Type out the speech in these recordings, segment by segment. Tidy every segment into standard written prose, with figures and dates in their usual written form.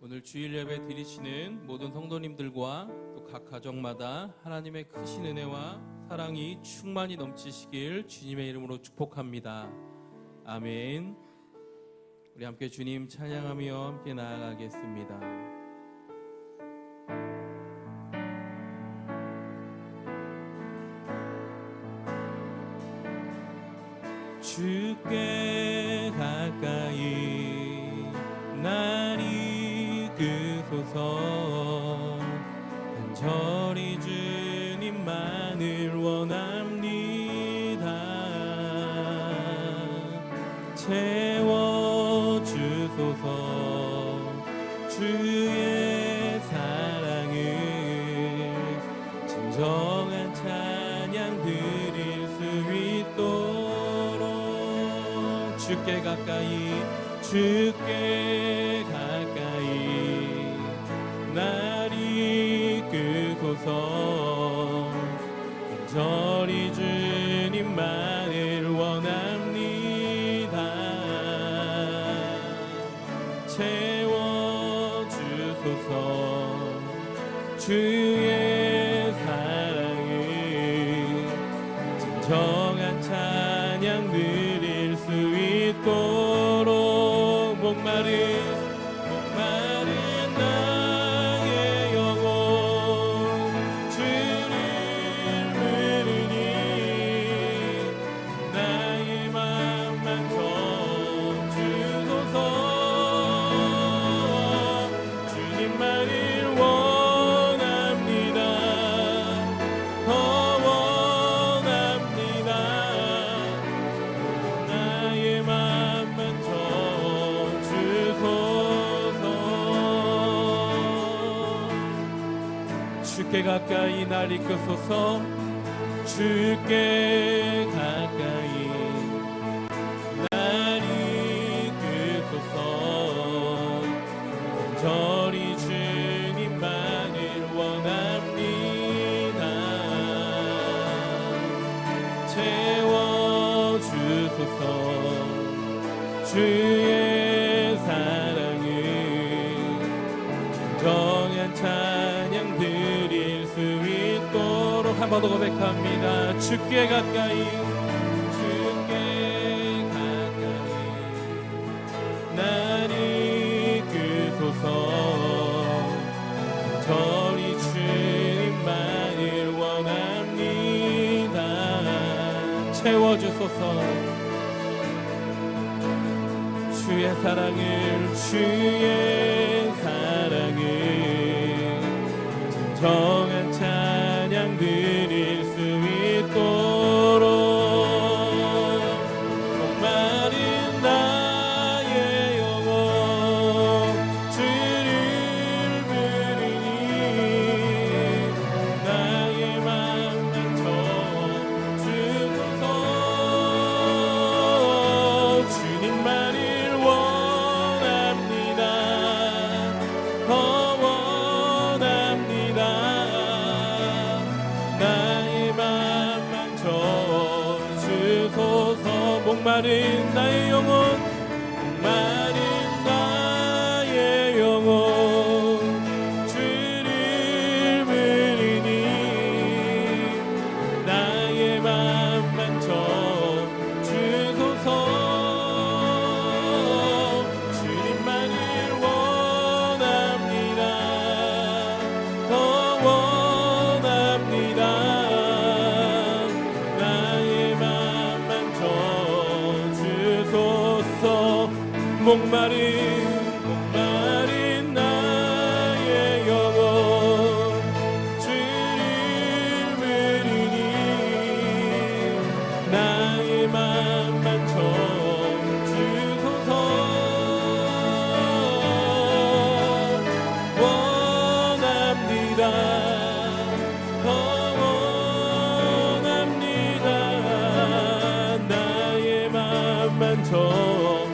오늘 주일 예배 드리시는 모든 성도님들과 또 각 가정마다 하나님의 크신 은혜와 사랑이 충만히 넘치시길 주님의 이름으로 축복합니다. 아멘. 우리 함께 주님 찬양하며 함께 나아가겠습니다. 주께 가까이 날 이끄소서. 간절히 주님만을 원합니다. 채워주소서. 주의 사랑을 진정한 찬양 드릴 수 있도록 주께 가까이 날 이끄소서. 간절히 주님만을 원합니다. 채워주소서. 주의 사랑을 진정한 찬양 드릴 수 있도록 목마른 나의 영혼 주를 부르니 나의 맘만 전주소서. 주님만을 원합니다. 더 원합니다. 나의 맘만 전주소서. 주께 가까이 날 이끄소서. 주께 가까이 날 이끄소서. 간절히 주님만을 원합니다. 채워주소서. 주의 사랑을 진정한 찬양 드릴 수 있도록 한 번 더 고백합니다. 주께 가까이 날 이끄소서. 간절히 주님만을 원합니다. 채워주소서. 주의 사랑을 진정한 찬양 드릴 수 있도록 목마른 나의 영혼 주를 부르니 나의 맘만 전주소서. 주님만을 원합니다. 더 원합니다. 나의 맘만 전주소서. 목마른 나의 영혼 주를 부르니 나의 맘만 전주소서. 주님만을 원합니다. 더 원합니다. 나의 맘만 전주소서. 목마른 나의 영혼 주를 부르니 나의 맘만 전주소서. 원합니다. 더 원합니다. 나의 맘만 전주소서.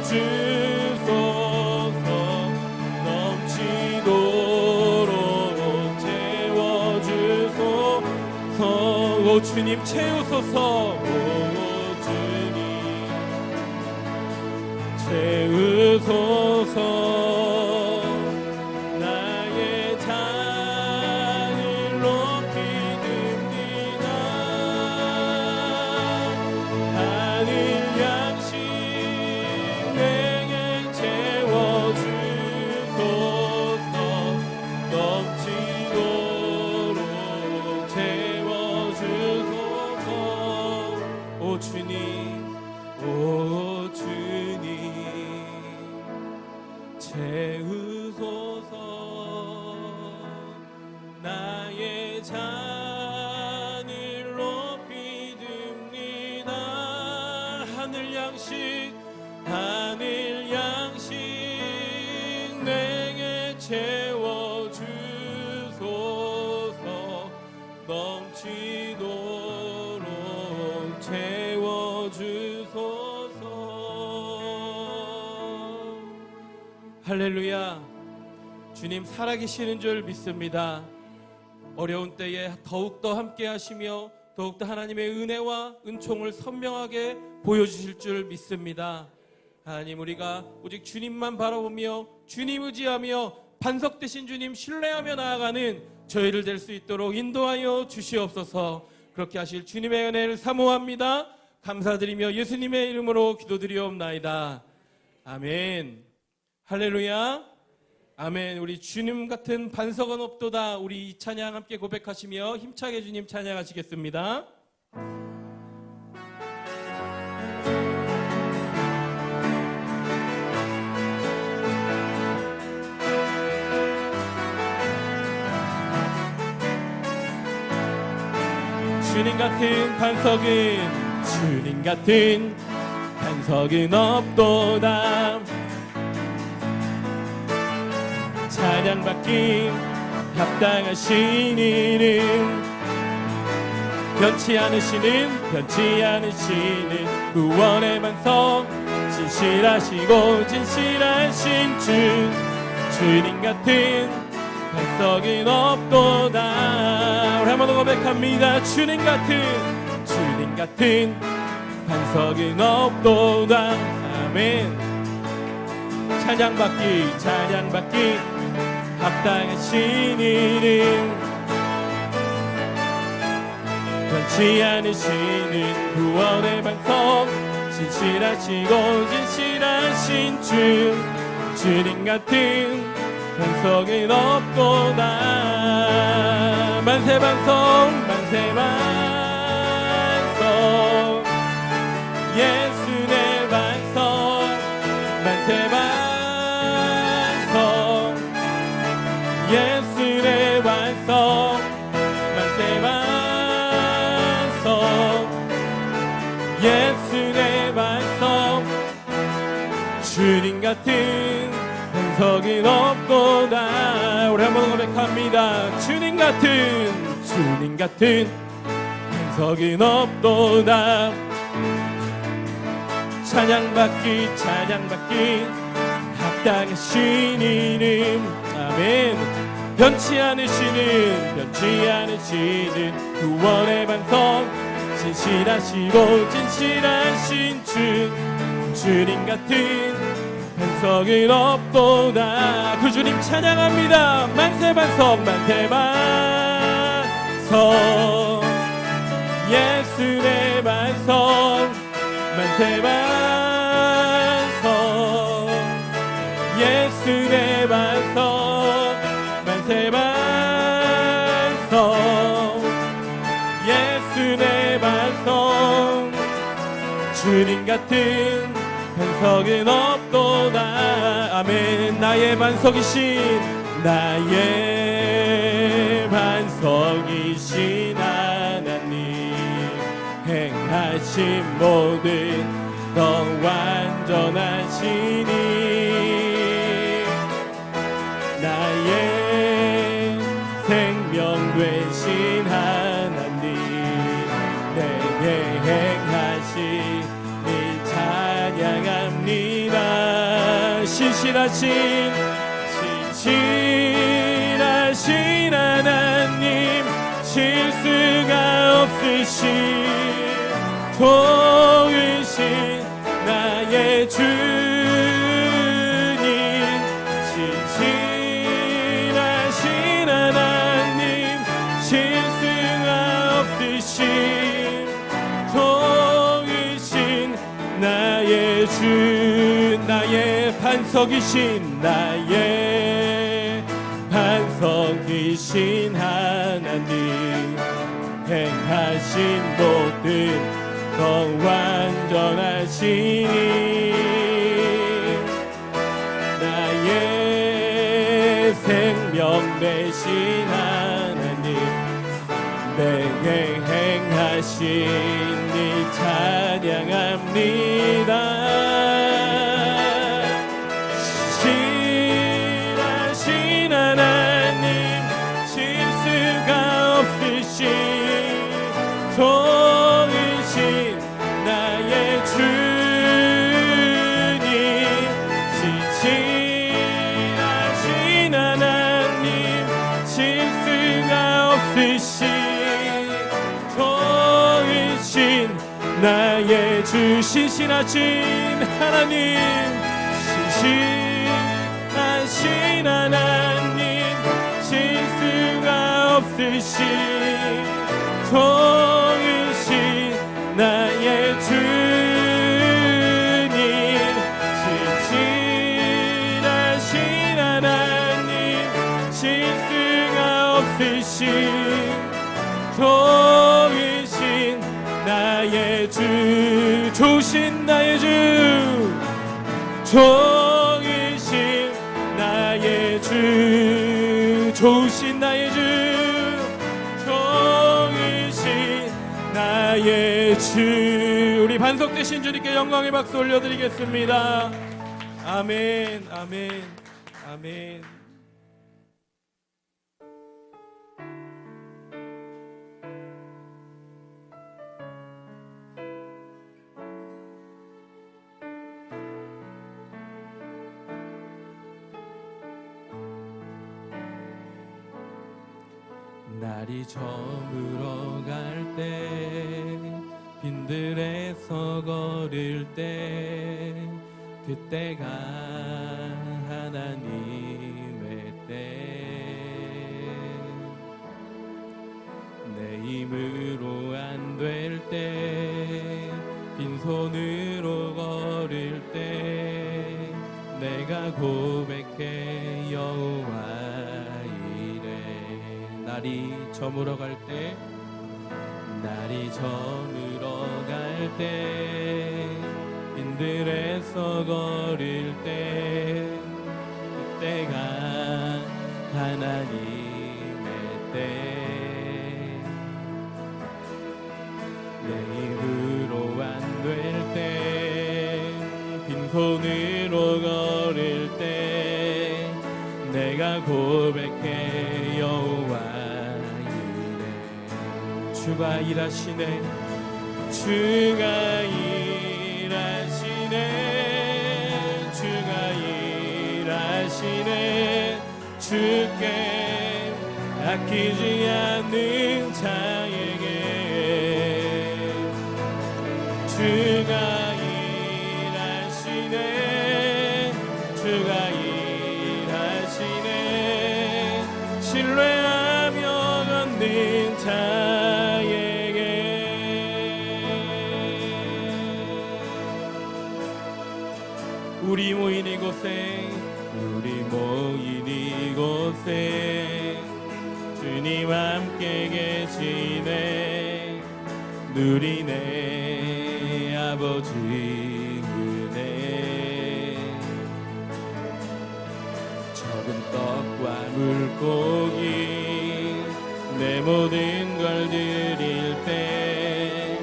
채워주소서. 넘치도록 채워주소서. 오 주님 채우소서. 오 주님 채우소서. 채우소서. 나의 잔을 높이 듭니다. 하늘 양식 내게 채워주소서. 넘치도록 채워주소서. 할렐루야. 주님 살아계시는 줄 믿습니다. 어려운 때에 더욱더 함께 하시며 더욱더 하나님의 은혜와 은총을 선명하게 보여주실 줄 믿습니다. 하나님, 우리가 오직 주님만 바라보며 주님 의지하며 반석 되신 주님 신뢰하며 나아가는 저희를 될 수 있도록 인도하여 주시옵소서. 그렇게 하실 주님의 은혜를 사모합니다. 감사드리며 예수님의 이름으로 기도드리옵나이다. 아멘. 할렐루야. 아멘. 우리 주님 같은 반석은 없도다. 우리 이 찬양 함께 고백하시며 힘차게 주님 찬양하시겠습니다. 주님 같은 반석은 없도다. 찬양받기 합당하신 이름, 변치 않으시는 구원의 반석, 진실하신 주님 같은 반석은 없도다. 우리 한 번 더 고백합니다. 주님 같은 반석은 없도다. 아멘. 찬양받기 합당하신 이름, 변치 않으시는 구원의 반석, 진실하신 주님 같은 반석은 없도다. 만세 반석 예수의 반석, 만세 반석 예수의 반석, 만세 반석 예수의 반석, 주님 같은 반석은 없도다. 우리 한번 고백합니다. 주님 같은 반석은 없도다. 찬양받기 합당하신 이름, 아멘. 변치 않으시는 구원의 반석, 진실하신 주님 같은 반석은 없도다. 그 주님 찬양합니다. 만세 반석 예수의 반석, 만세 반석 예수의 반석, 만세 반석 예수의 반석, 주님 같은 반석은 없도다. 아멘. 나의 반석이신 하나님, 행하신 모든 더 완전하시니, 나의 생명 되신 하나님, 내게 행하시니 찬양합니다. 신실하신 하나님, 실수가 없으신 좋으신 나의 주님, 신실하신 하나님, 실수가 없으신 좋으신 나의 주, 나의 반석이신, 나의 반석이신 하나님, 행하신 모든 것 완전하시니 나의 생명 되신 하나님, 내게 행하시니 찬양합니다. 신실하신 하나님, 실수가 없으신 좋으신 나의 주님, 신실하신 하나님, 실수가 없으신 좋으신 나의 주, 신실하신 하나님, 신실하신 하나님, 실수가 없으신 좋으신 나의 주님, 신실하신 하나님, 실수가 없으신 좋으신 나의 주, 좋으신 나의 주, 좋으신 나의 주, 좋으신 나의 주, 좋으신 나의 주. 우리 반석 되신 주님께 영광의 박수 올려드리겠습니다. 아멘, 아멘, 아멘. 날이 저물어 갈 때, 빈들에서 걸을 때, 그때가 하나님의 때. 내 힘으로 안 될 때, 빈손으로 걸을 때, 내가 고백해 여호와 날이 저물어 갈 때, 날이 저물어 갈 때, 빈들에서 걸을 때, 그때가 하나님의 때. 내 힘으로 안 될 때, 빈손으로 걸을 때, 내가 고백해 여호와 주가 일하시네, 주가 일하시네, 주가 일하시네, 주께 아끼지 않는 자에게 주가 일하시네, 주가 일하시네, 신뢰하며 걷는 자에게 우리 모인 이곳에, 우리 모인 이곳에 주님 함께 계시네, 누리네 아버지 은혜. 적은 떡과 물고기 내 모든 걸 드릴 때,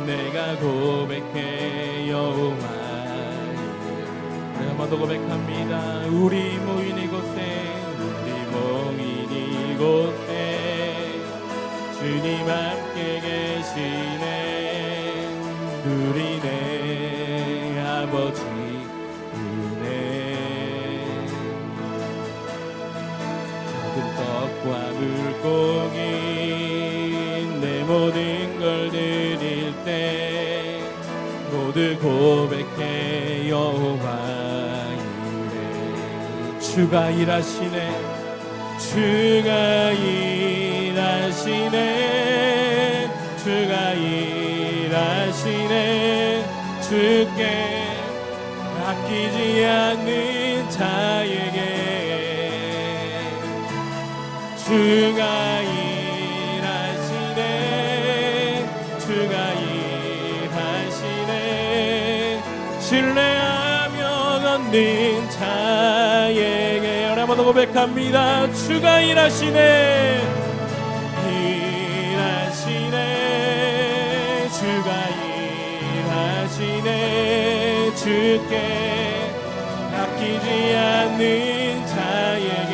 내가 고백해 여호와. 우리 한 번 더 고백합니다. 우리 모인 이곳에, 우리 모인 이곳에 주님 함께 계시네, 누리네 아버지 은혜. 곡인 내 모든 걸 드릴 때 모두 고백해 여호와 이래. 주가 일하시네, 주가 일하시네, 주가 일하시네. 주께 아끼지 않는 자에게 주가 일하시네, 주가 일하시네. 신뢰하며 걷는 자에게 우리 한번 더 고백합니다. 주가 일하시네, 일하시네, 주가 일하시네. 주께 아끼지 않는 자에게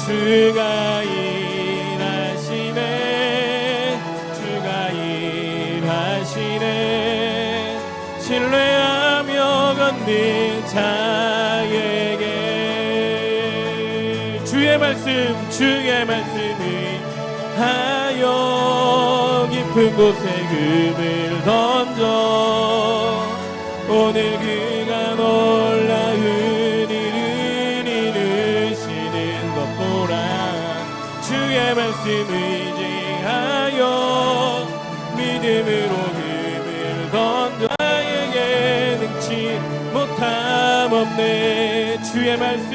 주가 일하시네, 주가 일하시네. 신뢰하며 걷는 자에게 주의 말씀을 하여 깊은 곳에 금을 던져 오늘 그가 놀라운 일을 이루시는 것 보라. 주의 말씀 의지하여 믿음으로 금을 던져 나에게 능치 못함 없네. 주의 말씀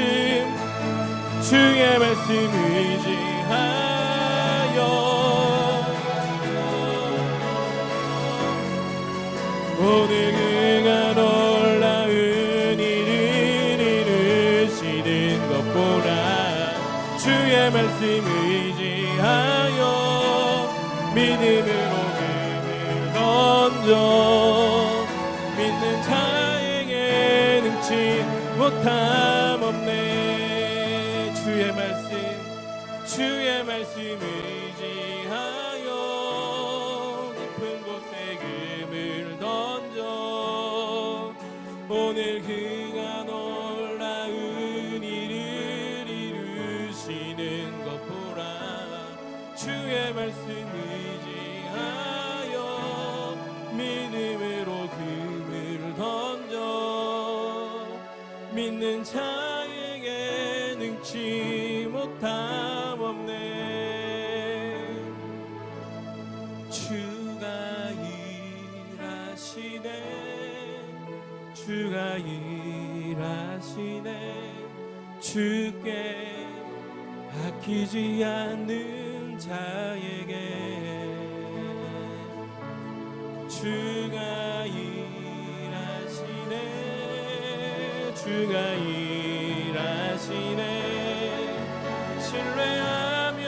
의지하여 오늘 그가 놀라운 일을 이루시는 것 보라. 주의 말씀 의지하여 믿음으로 금을 던져 믿는 자에게 능치 못함 없네. 주의 말씀 의지하여 깊은 곳에 금을 던져 오늘 그가 놀라운 일을 이루시는 것 보라. 주의 말씀 의지하여 믿음으로 금을 던져 믿는 자에게 능치 못함 없네. 주가 일하시네, 주께 아끼지 않는 자에게 주가 일하시네, 주가 일하시네. 신뢰하며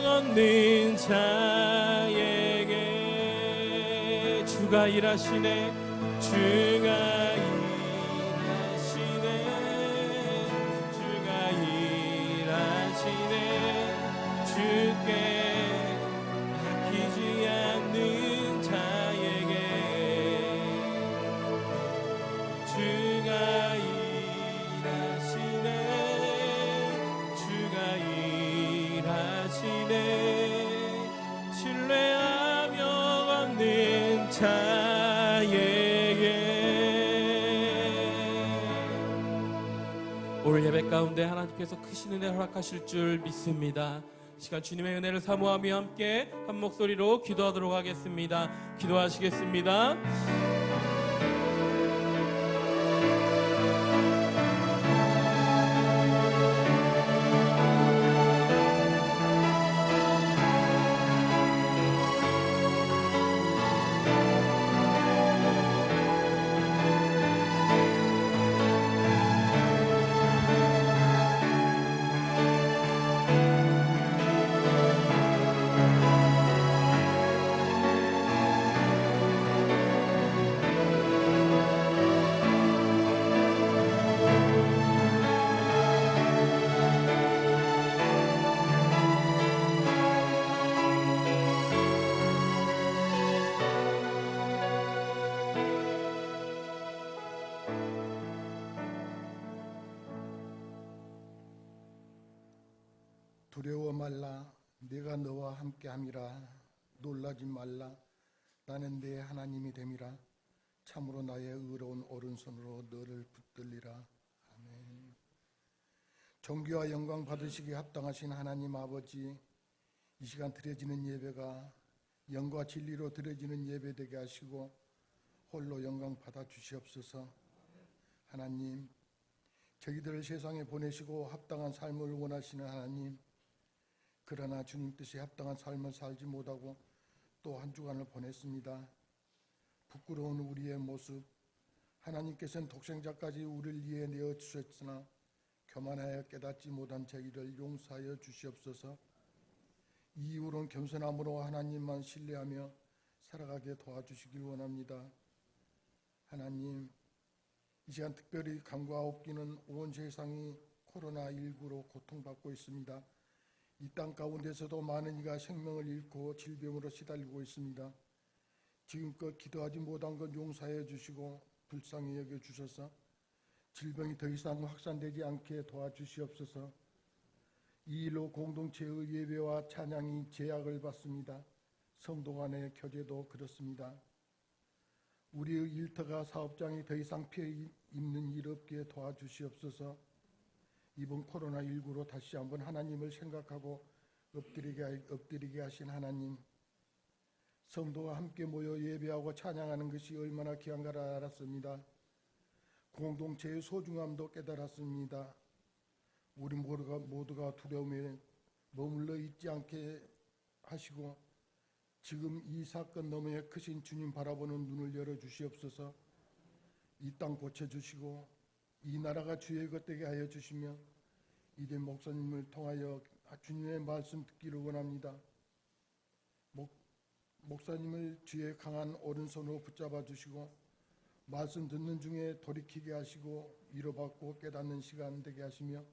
걷는 자에게 주가 일하시네, 주가 주께 아끼지 않는 자에게 주가 일하시네, 주가 일하시네. 신뢰하며 걷는 자에게. 오늘 예배 가운데 하나님께서 크신 은혜 허락하실 줄 믿습니다. 시간 주님의 은혜를 사모하며 함께 한 목소리로 기도하도록 하겠습니다. 기도하시겠습니다. 말라. 내가 너와 함께함이라. 놀라지 말라. 나는 내 하나님이 됨이라. 참으로 나의 의로운 오른손으로 너를 붙들리라. 아멘. 존귀와 영광 받으시기에 합당하신 하나님 아버지, 이 시간 드려지는 예배가 영과 진리로 드려지는 예배 되게 하시고 홀로 영광 받아 주시옵소서. 하나님, 저희들을 세상에 보내시고 합당한 삶을 원하시는 하나님, 그러나 주님 뜻에 합당한 삶을 살지 못하고 또 한 주간을 보냈습니다. 부끄러운 우리의 모습, 하나님께서는 독생자까지 우리를 위해 내어주셨으나 교만하여 깨닫지 못한 저희를 용서하여 주시옵소서. 이 이후로는 겸손함으로 하나님만 신뢰하며 살아가게 도와주시길 원합니다. 하나님, 이 시간 특별히 간과 없기는 온 세상이 코로나19로 고통받고 있습니다. 이 땅 가운데서도 많은 이가 생명을 잃고 질병으로 시달리고 있습니다. 지금껏 기도하지 못한 것 용서해 주시고 불쌍히 여겨주셔서 질병이 더 이상 확산되지 않게 도와주시옵소서. 이 일로 공동체의 예배와 찬양이 제약을 받습니다. 성도 간의 교제도 그렇습니다. 우리의 일터가 사업장이 더 이상 피해 입는 일 없게 도와주시옵소서. 이번 코로나19로 다시 한번 하나님을 생각하고 엎드리게 하신 하나님, 성도가 함께 모여 예배하고 찬양하는 것이 얼마나 귀한가를 알았습니다. 공동체의 소중함도 깨달았습니다. 우리 모두가 두려움에 머물러 있지 않게 하시고 지금 이 사건 너머에 크신 주님 바라보는 눈을 열어주시옵소서. 이 땅 고쳐주시고 이 나라가 주의 것 되게 하여 주시며 이된 목사님을 통하여 주님의 말씀 듣기를 원합니다. 목사님을 주의 강한 오른손으로 붙잡아 주시고 말씀 듣는 중에 돌이키게 하시고 위로받고 깨닫는 시간 되게 하시며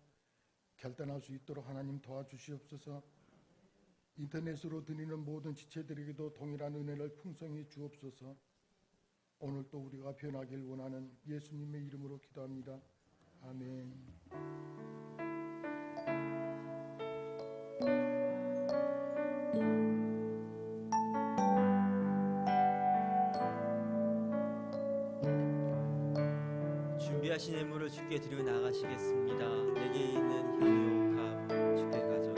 결단할 수 있도록 하나님 도와주시옵소서. 인터넷으로 드리는 모든 지체들에게도 동일한 은혜를 풍성히 주옵소서. 오늘 또 우리가 변하길 원하는 예수님의 이름으로 기도합니다. 아멘. 준비하신 예물을 주께 드리고 나가시겠습니다. 내게 있는 향유 값 주께 가져가.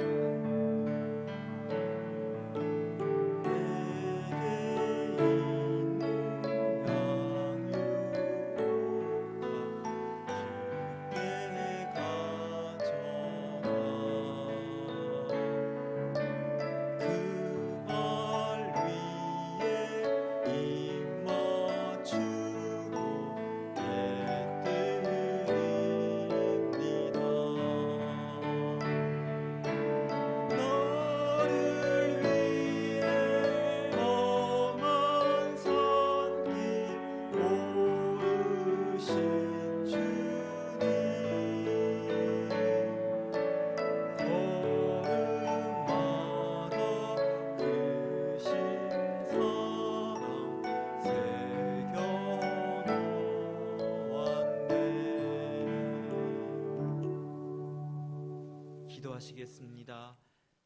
기도하시겠습니다.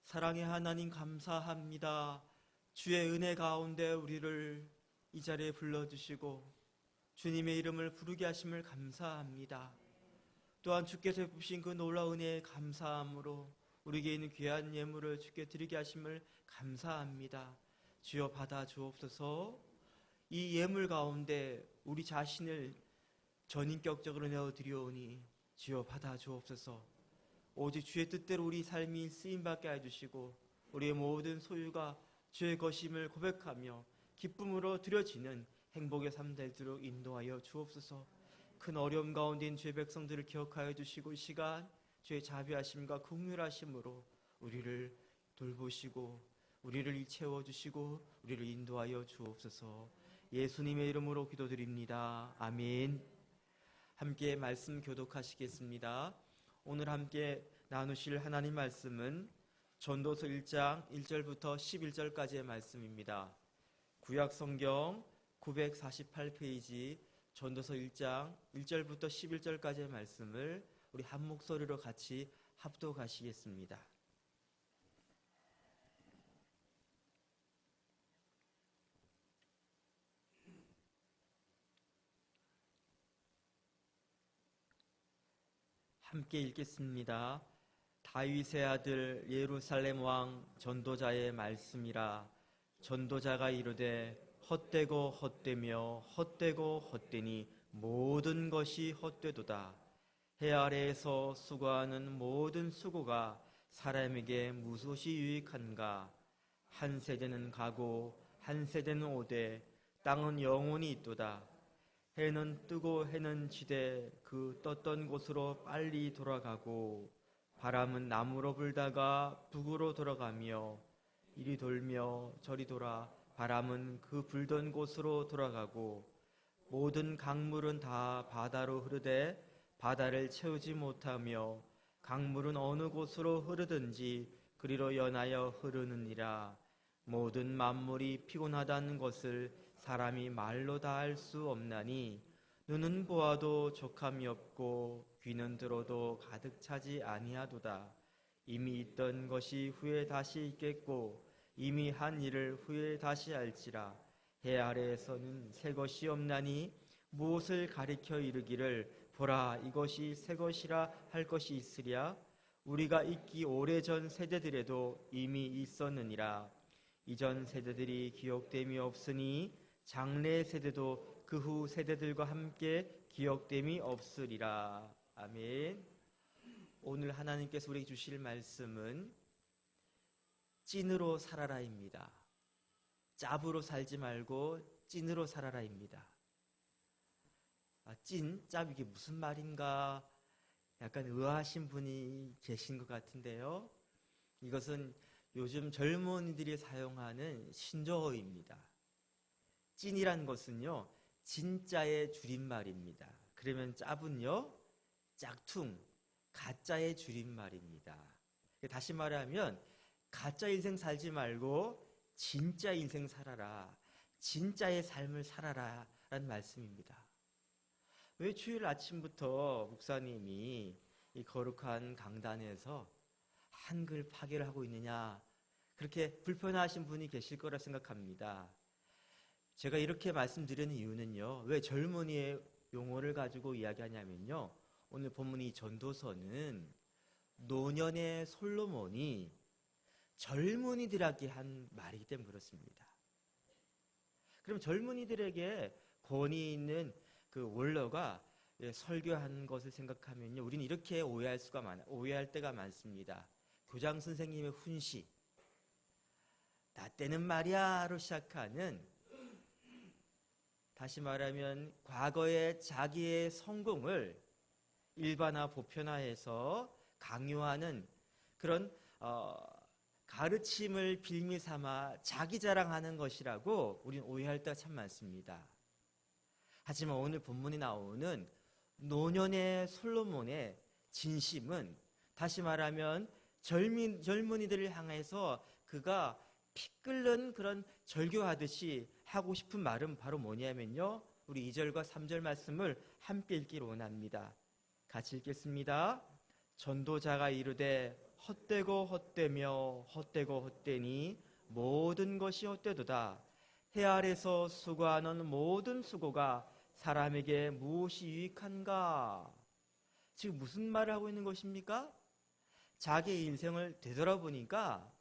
사랑의 하나님 감사합니다. 주의 은혜 가운데 우리를 이 자리에 불러주시고 주님의 이름을 부르게 하심을 감사합니다. 또한 주께서 베푸신 그 놀라운 은혜에 감사함으로 우리에게 있는 귀한 예물을 주께 드리게 하심을 감사합니다. 주여 받아 주옵소서. 이 예물 가운데 우리 자신을 전인격적으로 내어드리오니 주여 받아 주옵소서. 오직 주의 뜻대로 우리 삶이 쓰임받게 해주시고 우리의 모든 소유가 주의 것임을 고백하며 기쁨으로 드려지는 행복의 삶 되도록 인도하여 주옵소서. 큰 어려움 가운데인 주의 백성들을 기억하여 주시고 이 시간 주의 자비하심과 긍휼하심으로 우리를 돌보시고 우리를 채워주시고 우리를 인도하여 주옵소서. 예수님의 이름으로 기도드립니다. 아멘. 함께 말씀 교독하시겠습니다. 오늘 함께 나누실 하나님 말씀은 전도서 1장 1절부터 11절까지의 말씀입니다. 구약성경 948페이지 전도서 1장 1절부터 11절까지의 말씀을 우리 한 목소리로 같이 합독하시겠습니다. 함께 읽겠습니다. 다윗의 아들 예루살렘 왕 전도자의 말씀이라. 전도자가 이르되 헛되고 헛되며 헛되고 헛되니 모든 것이 헛되도다. 해 아래에서 수고하는 모든 수고가 사람에게 무엇이 유익한가? 한 세대는 가고 한 세대는 오되 땅은 영원히 있도다. 해는 뜨고 해는 지되 그 떴던 곳으로 빨리 돌아가고 바람은 남으로 불다가 북으로 돌아가며 이리 돌며 저리 돌아 바람은 그 불던 곳으로 돌아가고 모든 강물은 다 바다로 흐르되 바다를 채우지 못하며 강물은 어느 곳으로 흐르든지 그리로 연하여 흐르느니라. 모든 만물이 피곤하다는 것을 사람이 말로 다 할 수 없나니 눈은 보아도 족함이 없고 귀는 들어도 가득 차지 아니하도다. 이미 있던 것이 후에 다시 있겠고 이미 한 일을 후에 다시 할지라. 해 아래에서는 새 것이 없나니 무엇을 가리켜 이르기를 보라 이것이 새 것이라 할 것이 있으랴. 우리가 있기 오래전 세대들에도 이미 있었느니라. 이전 세대들이 기억됨이 없으니 장래 세대도 그 후 세대들과 함께 기억됨이 없으리라. 아멘. 오늘 하나님께서 우리에게 주실 말씀은 찐으로 살아라입니다. 짭으로 살지 말고 찐으로 살아라입니다. 찐, 짭 이게 무슨 말인가 약간 의아하신 분이 계신 것 같은데요. 이것은 요즘 젊은이들이 사용하는 신조어입니다. 찐이란 것은요, 진짜의 줄임말입니다. 그러면 짭은요, 짝퉁, 가짜의 줄임말입니다. 다시 말하면 가짜 인생 살지 말고 진짜 인생 살아라, 진짜의 삶을 살아라 라는 말씀입니다. 왜 주일 아침부터 목사님이 이 거룩한 강단에서 한글 파괴를 하고 있느냐, 그렇게 불편하신 분이 계실 거라 생각합니다. 제가 이렇게 말씀드리는 이유는요, 왜 젊은이의 용어를 가지고 이야기하냐면요, 오늘 본문이 전도서는 노년의 솔로몬이 젊은이들에게 한 말이기 때문에 그렇습니다. 그럼 젊은이들에게 권위 있는 그 원로가 설교한 것을 생각하면요, 우리는 이렇게 오해할 때가 많습니다. 교장 선생님의 훈시, 나 때는 말이야로 시작하는, 다시 말하면 과거의 자기의 성공을 일반화 보편화해서 강요하는 그런 가르침을 빌미 삼아 자기 자랑하는 것이라고 우리는 오해할 때가 참 많습니다. 하지만 오늘 본문에 나오는 노년의 솔로몬의 진심은, 다시 말하면 젊은이들을 향해서 그가 피 끓는 그런 절교하듯이 하고 싶은 말은 바로 뭐냐면요, 우리 2절과 3절 말씀을 함께 읽기를 원합니다. 같이 읽겠습니다. 전도자가 이르되 헛되고 헛되며 헛되고 헛되니 모든 것이 헛되도다. 해 아래서 수고하는 모든 수고가 사람에게 무엇이 유익한가? 지금 무슨 말을 하고 있는 것입니까? 자기의 인생을 되돌아보니까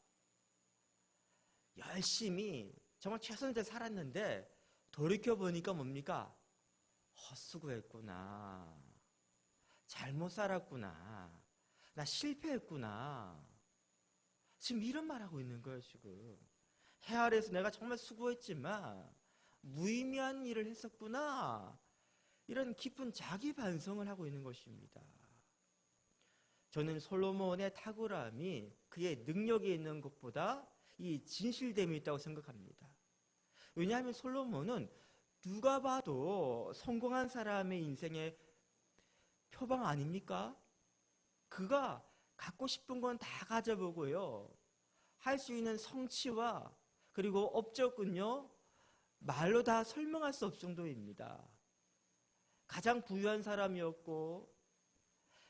열심히 정말 최선을 다해 살았는데 돌이켜보니까 뭡니까? 헛수고했구나. 잘못 살았구나. 나 실패했구나. 지금 이런 말하고 있는 거예요. 지금 해 아래에서 내가 정말 수고했지만 무의미한 일을 했었구나. 이런 깊은 자기 반성을 하고 있는 것입니다. 저는 솔로몬의 탁월함이 그의 능력이 있는 것보다 이 진실됨이 있다고 생각합니다. 왜냐하면 솔로몬은 누가 봐도 성공한 사람의 인생의 표방 아닙니까? 그가 갖고 싶은 건 다 가져보고요, 할 수 있는 성취와 그리고 업적은요, 말로 다 설명할 수 없을 정도입니다. 가장 부유한 사람이었고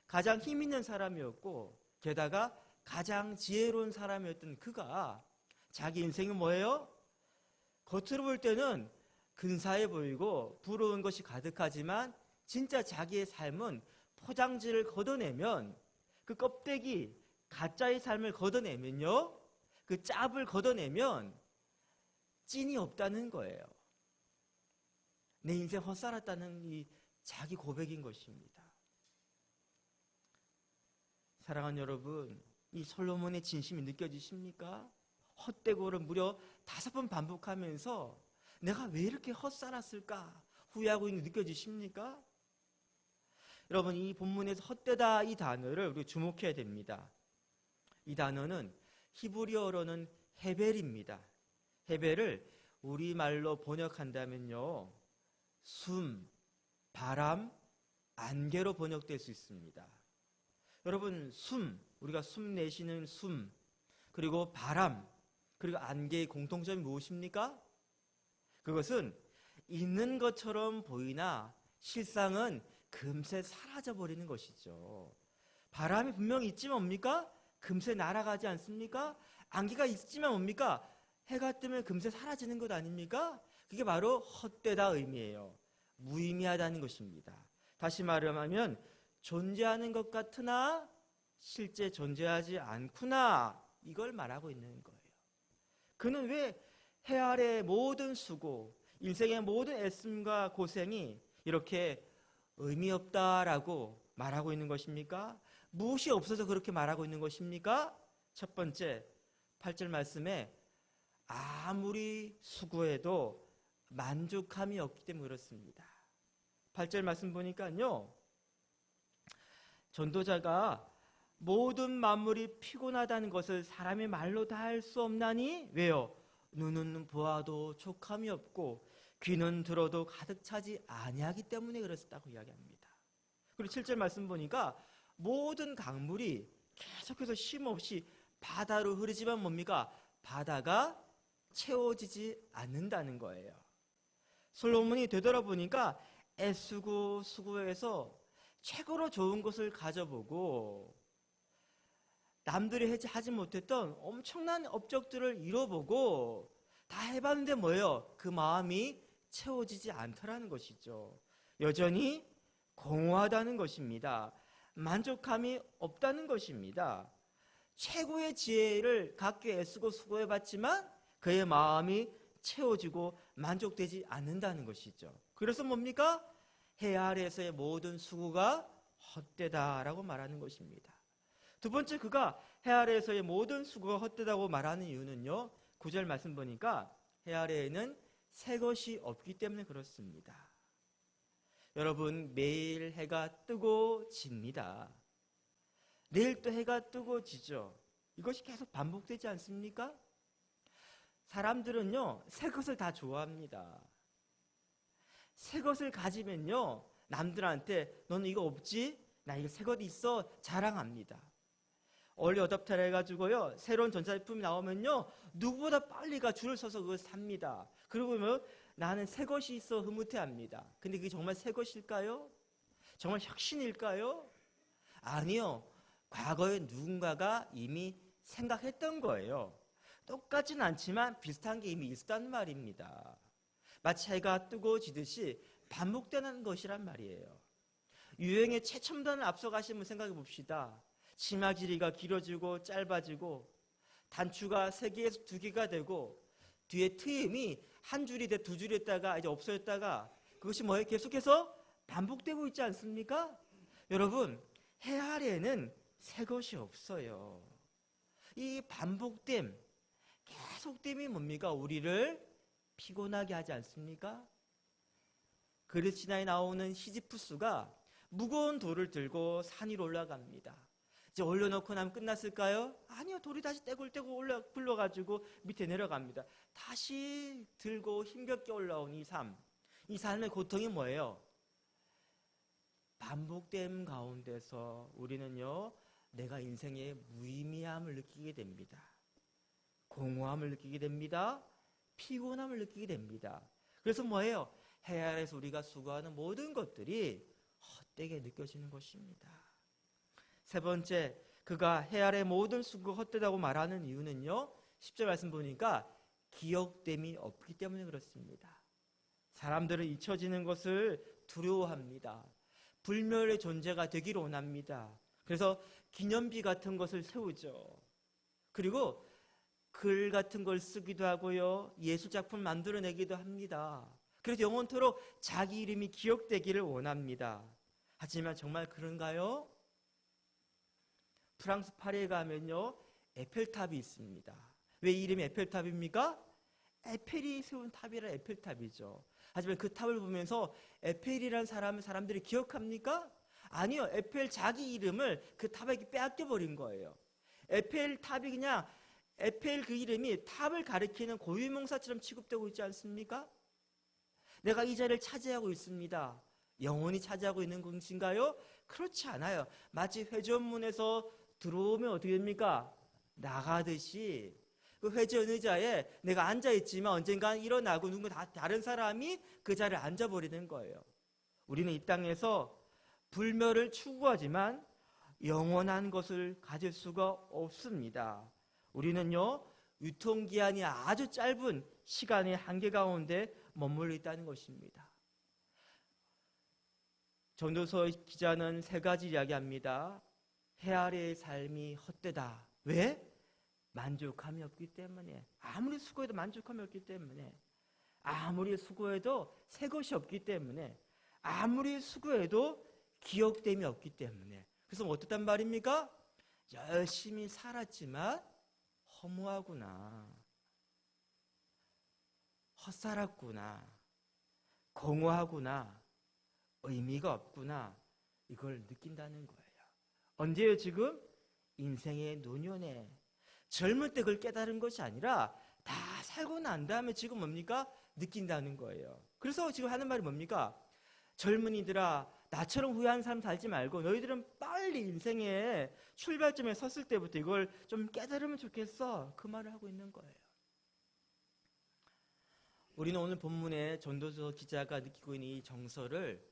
가장 힘 있는 사람이었고 게다가 가장 지혜로운 사람이었던 그가 자기 인생은 뭐예요? 겉으로 볼 때는 근사해 보이고 부러운 것이 가득하지만 진짜 자기의 삶은 포장지를 걷어내면 그 껍데기, 가짜의 삶을 걷어내면요, 그 짭을 걷어내면 찐이 없다는 거예요. 내 인생 헛살았다는 이 자기 고백인 것입니다. 사랑하는 여러분, 이 솔로몬의 진심이 느껴지십니까? 헛되고를 무려 5번 반복하면서 내가 왜 이렇게 헛살았을까 후회하고 있는 게 느껴지십니까? 여러분, 이 본문에서 헛되다 이 단어를 우리가 주목해야 됩니다. 이 단어는 히브리어로는 헤벨입니다. 헤벨을 우리말로 번역한다면요, 숨, 바람, 안개로 번역될 수 있습니다. 여러분, 숨, 우리가 숨 내쉬는 숨, 그리고 바람, 그리고 안개의 공통점이 무엇입니까? 그것은 있는 것처럼 보이나 실상은 금세 사라져버리는 것이죠. 바람이 분명히 있지만 뭡니까? 금세 날아가지 않습니까? 안개가 있지만 뭡니까? 해가 뜨면 금세 사라지는 것 아닙니까? 그게 바로 헛되다 의미예요. 무의미하다는 것입니다. 다시 말하면 존재하는 것 같으나 실제 존재하지 않구나, 이걸 말하고 있는 거예요. 그는 왜 해 아래의 모든 수고, 인생의 모든 애씀과 고생이 이렇게 의미 없다라고 말하고 있는 것입니까? 무엇이 없어서 그렇게 말하고 있는 것입니까? 첫 번째, 8절 말씀에 아무리 수고해도 만족함이 없기 때문에 그렇습니다. 8절 말씀 보니까요, 전도자가 모든 만물이 피곤하다는 것을 사람의 말로 다 할 수 없나니, 왜요? 눈은 보아도 족함이 없고 귀는 들어도 가득 차지 아니하기 때문에 그렇다고 이야기합니다. 그리고 7절 말씀 보니까 모든 강물이 계속해서 쉼없이 바다로 흐르지만 뭡니까? 바다가 채워지지 않는다는 거예요. 솔로몬이 되돌아보니까 애쓰고 수고해서 최고로 좋은 것을 가져보고 남들이 하지 못했던 엄청난 업적들을 이뤄보고 다 해봤는데 뭐예요? 그 마음이 채워지지 않더라는 것이죠. 여전히 공허하다는 것입니다. 만족함이 없다는 것입니다. 최고의 지혜를 갖기 애쓰고 수고해봤지만 그의 마음이 채워지고 만족되지 않는다는 것이죠. 그래서 뭡니까? 해 아래에서의 모든 수고가 헛되다라고 말하는 것입니다. 두 번째, 그가 해 아래에서의 모든 수고가 헛되다고 말하는 이유는요, 9절 말씀 보니까 해 아래에는 새 것이 없기 때문에 그렇습니다. 여러분, 매일 해가 뜨고 집니다. 내일 또 해가 뜨고 지죠. 이것이 계속 반복되지 않습니까? 사람들은요, 새 것을 다 좋아합니다. 새 것을 가지면요, 남들한테 너는 이거 없지? 나 이거 새 것 있어? 자랑합니다. 얼리 어답터를 해가지고요, 새로운 전자제품이 나오면요, 누구보다 빨리 줄을 서서 그걸 삽니다. 그리고 나는 새 것이 있어 흐뭇해합니다. 근데 그게 정말 새 것일까요? 정말 혁신일까요? 아니요. 과거에 누군가가 이미 생각했던 거예요. 똑같진 않지만 비슷한 게 이미 있었단 말입니다. 마치 해가 뜨고 지듯이 반복되는 것이란 말이에요. 유행의 최첨단을 앞서가신 분 생각해 봅시다. 치마 길이가 길어지고 짧아지고 단추가 3개에서 2개가 되고 뒤에 트임이 한 줄이 돼 2줄이 됐다가 이제 없어졌다가 그것이 뭐예요? 계속해서 반복되고 있지 않습니까? 여러분, 해 아래에는 새 것이 없어요. 이 반복됨, 계속됨이 뭡니까? 우리를 피곤하게 하지 않습니까? 그리스나에 나오는 시지푸스가 무거운 돌을 들고 산 위로 올라갑니다. 이제 올려놓고 나면 끝났을까요? 아니요. 돌이 다시 떼굴떼굴 굴러가지고 밑에 내려갑니다. 다시 들고 힘겹게 올라온 이 삶. 이 삶의 고통이 뭐예요? 반복됨 가운데서 우리는요, 내가 인생의 무의미함을 느끼게 됩니다. 공허함을 느끼게 됩니다. 피곤함을 느끼게 됩니다. 그래서 뭐예요? 해 아래에서 우리가 수고하는 모든 것들이 헛되게 느껴지는 것입니다. 세 번째, 그가 해 아래 모든 수고가 헛되다고 말하는 이유는요, 10절 말씀 보니까 기억됨이 없기 때문에 그렇습니다. 사람들은 잊혀지는 것을 두려워합니다. 불멸의 존재가 되기를 원합니다. 그래서 기념비 같은 것을 세우죠. 그리고 글 같은 걸 쓰기도 하고요. 예술작품 만들어내기도 합니다. 그래서 영원토록 자기 이름이 기억되기를 원합니다. 하지만 정말 그런가요? 프랑스 파리에 가면요, 에펠탑이 있습니다. 왜 이름이 에펠탑입니까? 에펠이 세운 탑이라 에펠탑이죠. 하지만 그 탑을 보면서 에펠이라는 사람을 사람들이 기억합니까? 아니요. 에펠 자기 이름을 그 탑에게 빼앗겨 버린 거예요. 에펠탑이 그냥 에펠 그 이름이 탑을 가리키는 고유명사처럼 취급되고 있지 않습니까? 내가 이 자리를 차지하고 있습니다. 영원히 차지하고 있는 것인가요? 그렇지 않아요. 마치 회전문에서 들어오면 어떻게 됩니까? 나가듯이 그 회전 의자에 내가 앉아있지만 언젠가 일어나고 누군가 다른 사람이 그 자리에 앉아버리는 거예요. 우리는 이 땅에서 불멸을 추구하지만 영원한 것을 가질 수가 없습니다. 우리는요, 유통기한이 아주 짧은 시간의 한계 가운데 머물러 있다는 것입니다. 전도서 기자는 세 가지 이야기합니다. 해 아래의 삶이 헛되다. 왜? 만족함이 없기 때문에. 아무리 수고해도 만족함이 없기 때문에. 아무리 수고해도 새 것이 없기 때문에. 아무리 수고해도 기억됨이 없기 때문에. 그래서 어떻단 말입니까? 열심히 살았지만 허무하구나, 헛살았구나, 공허하구나, 의미가 없구나, 이걸 느낀다는 거예요. 언제요? 지금? 인생의 노년에. 젊을 때 그걸 깨달은 것이 아니라 다 살고 난 다음에 지금 뭡니까? 느낀다는 거예요. 그래서 지금 하는 말이 뭡니까? 젊은이들아, 나처럼 후회하는 삶 살지 말고 너희들은 빨리 인생의 출발점에 섰을 때부터 이걸 좀 깨달으면 좋겠어. 그 말을 하고 있는 거예요. 우리는 오늘 본문에 전도서 기자가 느끼고 있는 이 정서를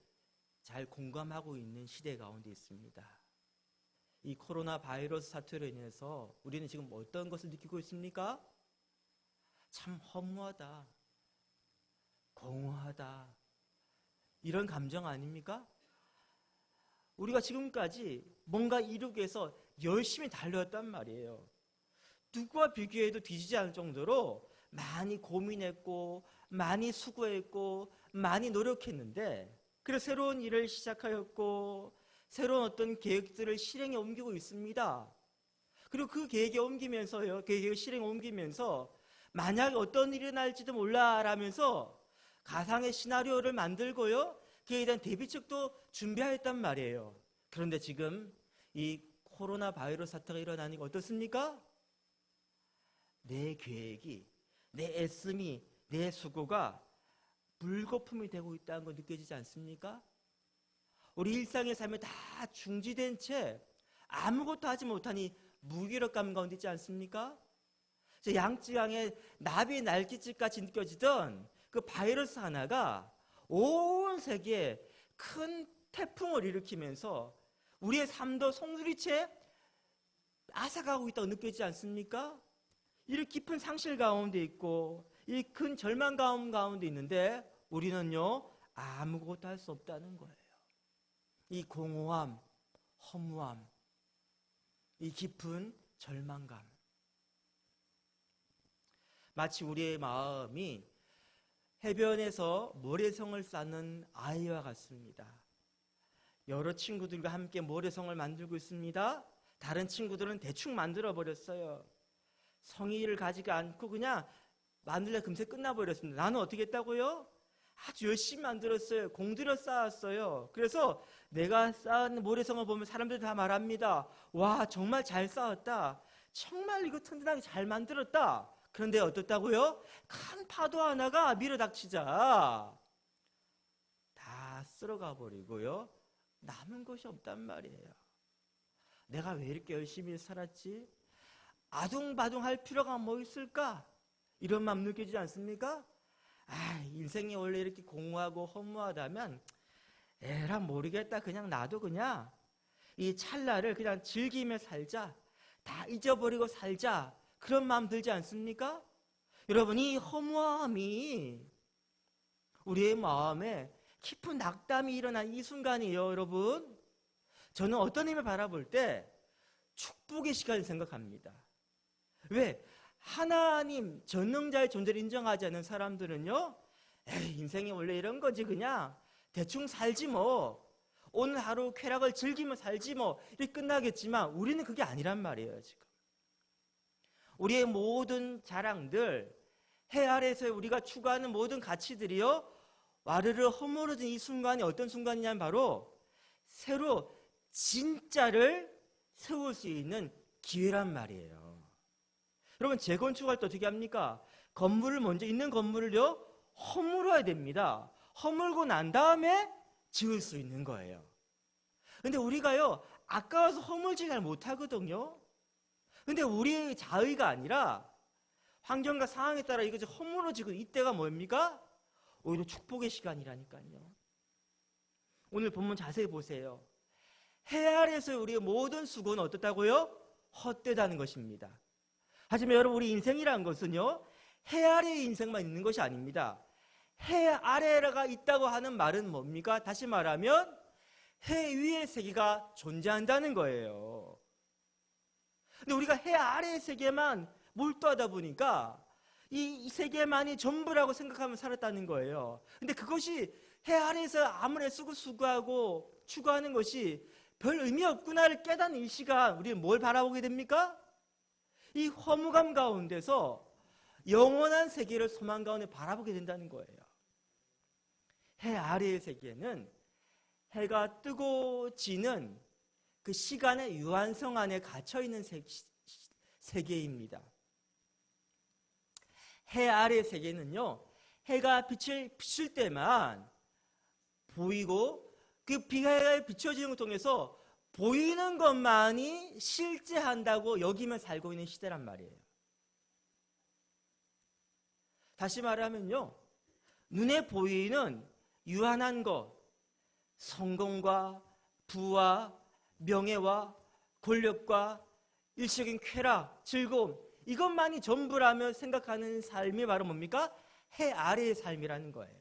잘 공감하고 있는 시대 가운데 있습니다. 이 코로나 바이러스 사태로 인해서 우리는 지금 어떤 것을 느끼고 있습니까? 참 허무하다, 공허하다, 이런 감정 아닙니까? 우리가 지금까지 뭔가 이루기 위해서 열심히 달려왔단 말이에요. 누구와 비교해도 뒤지지 않을 정도로 많이 고민했고 많이 수고했고 많이 노력했는데, 그래서 새로운 일을 시작하였고 새로운 어떤 계획들을 실행에 옮기고 있습니다. 그리고 그 계획에 옮기면서요, 계획을 실행에 옮기면서 만약에 어떤 일이 날지도 몰라라면서 가상의 시나리오를 만들고요, 그에 대한 대비책도 준비하였단 말이에요. 그런데 지금 이 코로나 바이러스 사태가 일어나니까 어떻습니까? 내 계획이, 내 애씀이, 내 수고가 물거품이 되고 있다는 거 느껴지지 않습니까? 우리 일상의 삶에 다 중지된 채 아무것도 하지 못하니 무기력감 가운데 있지 않습니까? 양쯔강의 나비의 날갯짓같이 느껴지던 그 바이러스 하나가 온 세계에 큰 태풍을 일으키면서 우리의 삶도 송두리째 앗아가고 있다고 느껴지지 않습니까? 이 깊은 상실 가운데 있고 이 큰 절망감 가운데 있는데 우리는요, 아무것도 할 수 없다는 거예요. 이 공허함, 허무함, 이 깊은 절망감, 마치 우리의 마음이 해변에서 모래성을 쌓는 아이와 같습니다. 여러 친구들과 함께 모래성을 만들고 있습니다. 다른 친구들은 대충 만들어 버렸어요. 성의를 가지지 않고 그냥 만들려 금세 끝나버렸습니다. 나는 어떻게 했다고요? 아주 열심히 만들었어요. 공들여 쌓았어요. 그래서 내가 쌓은 모래성을 보면 사람들이 다 말합니다. 와, 정말 잘 쌓았다. 정말 이거 튼튼하게 잘 만들었다. 그런데 어떻다고요? 큰 파도 하나가 밀어닥치자 다 쓸어가 버리고요, 남은 것이 없단 말이에요. 내가 왜 이렇게 열심히 살았지? 아둥바둥 할 필요가 뭐 있을까? 이런 마음 느껴지지 않습니까? 인생이 원래 이렇게 공허하고 허무하다면 에라 모르겠다, 그냥 나도 그냥 이 찰나를 그냥 즐기며 살자, 다 잊어버리고 살자, 그런 마음 들지 않습니까? 여러분, 이 허무함이 우리의 마음에 깊은 낙담이 일어난 이 순간이에요, 여러분. 저는 어떤 힘을 바라볼 때 축복의 시간을 생각합니다. 왜? 하나님 전능자의 존재를 인정하지 않는 사람들은요, 에이, 인생이 원래 이런 거지, 그냥 대충 살지 뭐, 오늘 하루 쾌락을 즐기며 살지 뭐, 이렇게 끝나겠지만 우리는 그게 아니란 말이에요. 지금 우리의 모든 자랑들, 해 아래에서 우리가 추구하는 모든 가치들이요, 와르르 허물어진 이 순간이 어떤 순간이냐면 바로 새로 진짜를 세울 수 있는 기회란 말이에요. 여러분, 재건축할 때 어떻게 합니까? 건물을 먼저, 있는 건물을요, 허물어야 됩니다. 허물고 난 다음에 지을 수 있는 거예요. 근데 우리가요, 아까워서 허물지 잘 못하거든요. 근데 우리의 자의가 아니라 환경과 상황에 따라 이것이 허물어지고, 이때가 뭡니까? 오히려 축복의 시간이라니까요. 오늘 본문 자세히 보세요. 해 아래에서 우리의 모든 수고는 어떻다고요? 헛되다는 것입니다. 하지만 여러분, 우리 인생이라는 것은요, 해 아래의 인생만 있는 것이 아닙니다. 해 아래가 있다고 하는 말은 뭡니까? 다시 말하면 해 위의 세계가 존재한다는 거예요. 근데 우리가 해 아래의 세계만 몰두하다 보니까 이 세계만이 전부라고 생각하면 살았다는 거예요. 근데 그것이 해 아래에서 아무리 애쓰고 수고하고 추구하는 것이 별 의미 없구나를 깨닫는 이 시간, 우리는 뭘 바라보게 됩니까? 이 허무감 가운데서 영원한 세계를 소망 가운데 바라보게 된다는 거예요. 해 아래의 세계는 해가 뜨고 지는 그 시간의 유한성 안에 갇혀있는 세계입니다. 해 아래의 세계는요, 해가 비칠 때만 보이고, 그 비가 비춰지는 걸 통해서 보이는 것만이 실제한다고 여기면 살고 있는 시대란 말이에요. 다시 말하면요, 눈에 보이는 유한한 것, 성공과 부와 명예와 권력과 일시적인 쾌락, 즐거움, 이것만이 전부라며 생각하는 삶이 바로 뭡니까? 해 아래의 삶이라는 거예요.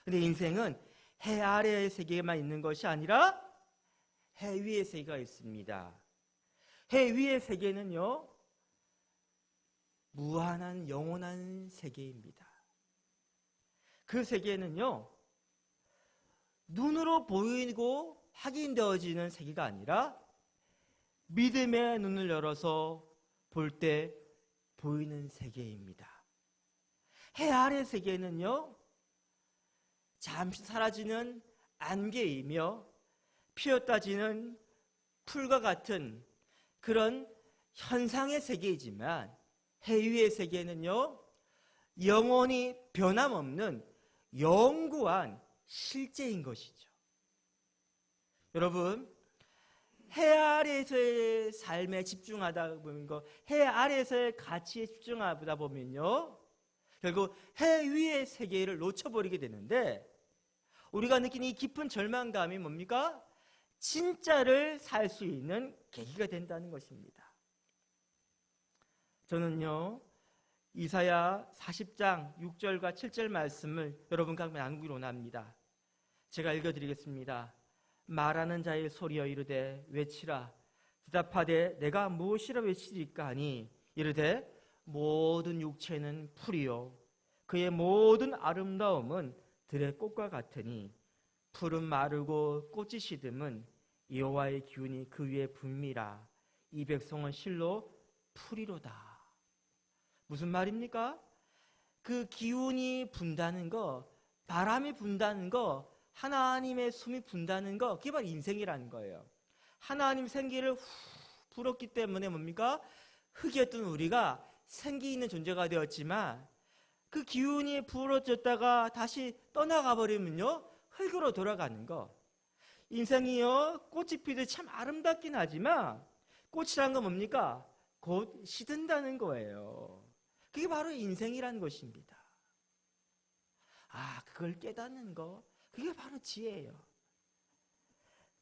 근데 인생은 해 아래의 세계에만 있는 것이 아니라 해 위의 세계가 있습니다. 해 위의 세계는요, 무한한 영원한 세계입니다. 그 세계는요, 눈으로 보이고 확인되어지는 세계가 아니라 믿음의 눈을 열어서 볼 때 보이는 세계입니다. 해 아래 세계는요, 잠시 사라지는 안개이며 피었다 지는 풀과 같은 그런 현상의 세계이지만, 해 위의 세계는요, 영원히 변함없는 영구한 실제인 것이죠. 여러분, 해 아래에서의 삶에 집중하다 보면, 해 아래에서의 가치에 집중하다 보면요, 결국 해 위의 세계를 놓쳐버리게 되는데, 우리가 느끼는 이 깊은 절망감이 뭡니까? 진짜를 살 수 있는 계기가 된다는 것입니다. 저는요, 이사야 40장 6절과 7절 말씀을 여러분과 함께 나누기로 원합니다. 제가 읽어드리겠습니다. 말하는 자의 소리여 이르되 외치라. 대답하되 내가 무엇이라 외치리까 하니 이르되 모든 육체는 풀이요 그의 모든 아름다움은 들의 꽃과 같으니 풀은 마르고 꽃이 시듬은 여호와의 기운이 그 위에 붐이라. 이 백성은 실로 풀이로다. 무슨 말입니까? 그 기운이 분다는 거, 바람이 분다는 거, 하나님의 숨이 분다는 거, 그게 바로 인생이라는 거예요. 하나님 생기를 불었기 때문에 뭡니까? 흙이었던 우리가 생기 있는 존재가 되었지만, 그 기운이 불어졌다가 다시 떠나가 버리면요, 흙으로 돌아가는 거. 인생이요, 꽃이 피듯 참 아름답긴 하지만 꽃이란 건 뭡니까? 곧 시든다는 거예요. 그게 바로 인생이라는 것입니다. 그걸 깨닫는 거, 그게 바로 지혜예요.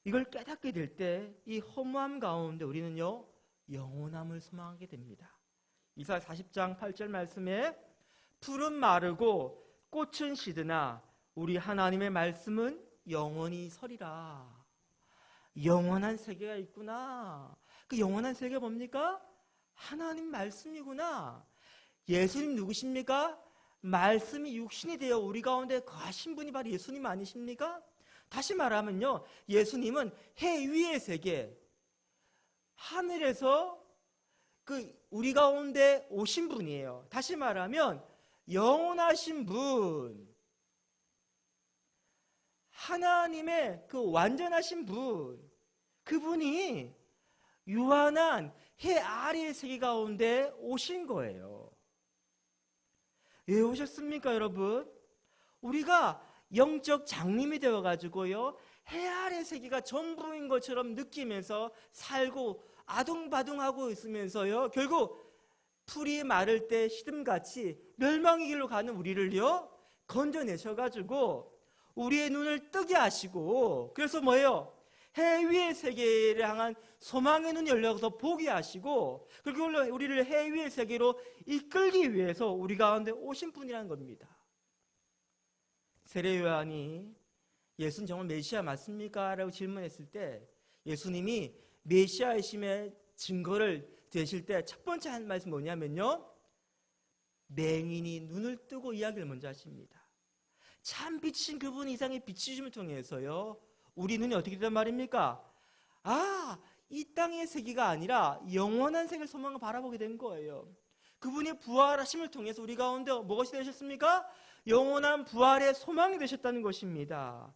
이걸 깨닫게 될 때 이 허무함 가운데 우리는요, 영원함을 소망하게 됩니다. 이사야 40장 8절 말씀에 풀은 마르고 꽃은 시드나 우리 하나님의 말씀은 영원히 서리라. 영원한 세계가 있구나. 그 영원한 세계가 뭡니까? 하나님 말씀이구나. 예수님 누구십니까? 말씀이 육신이 되어 우리 가운데 거하신 분이 바로 예수님 아니십니까? 다시 말하면요, 예수님은 해 위의 세계, 하늘에서 우리 가운데 오신 분이에요. 다시 말하면 영원하신 분, 하나님의 그 완전하신 분, 그분이 유한한 해 아래의 세계 가운데 오신 거예요. 왜 오셨습니까, 여러분? 우리가 영적 장님이 되어가지고요, 해 아래 세계가 전부인 것처럼 느끼면서 살고 아둥바둥하고 있으면서요, 결국 풀이 마를 때 시듬같이 멸망의 길로 가는 우리를요, 건져내셔가지고 우리의 눈을 뜨게 하시고, 그래서 뭐예요? 해 위의 세계를 향한 소망의 눈이 열려서 보게 하시고, 그리고 우리를 해 위의 세계로 이끌기 위해서 우리 가운데 오신 분이라는 겁니다. 세례 요한이 예수는 정말 메시아 맞습니까? 라고 질문했을 때 예수님이 메시아이심의 증거를 대실 때 첫 번째 한 말씀 뭐냐면요, 맹인이 눈을 뜨고 이야기를 먼저 하십니다. 참 빛인 그분 이상의 비추심을 통해서요, 우리 눈이 어떻게 된단 말입니까? 이 땅의 세계가 아니라 영원한 세계를 소망을 바라보게 된 거예요. 그분이 부활하심을 통해서 우리 가운데 무엇이 되셨습니까? 영원한 부활의 소망이 되셨다는 것입니다.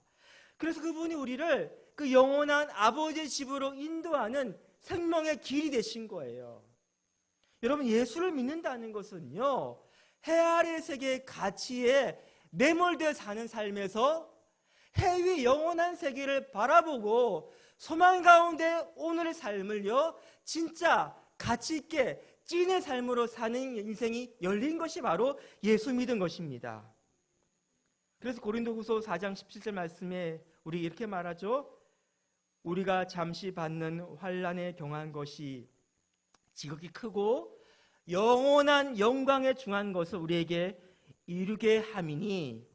그래서 그분이 우리를 그 영원한 아버지의 집으로 인도하는 생명의 길이 되신 거예요. 여러분, 예수를 믿는다는 것은요, 해 아래 세계의 가치에 매몰되어 사는 삶에서 해 위 영원한 세계를 바라보고 소망 가운데 오늘의 삶을요, 진짜 가치 있게 찐의 삶으로 사는 인생이 열린 것이 바로 예수 믿은 것입니다. 그래서 고린도후서 4장 17절 말씀에 우리 이렇게 말하죠. 우리가 잠시 받는 환난에 경한 것이 지극히 크고 영원한 영광에 중한 것을 우리에게 이루게 함이니,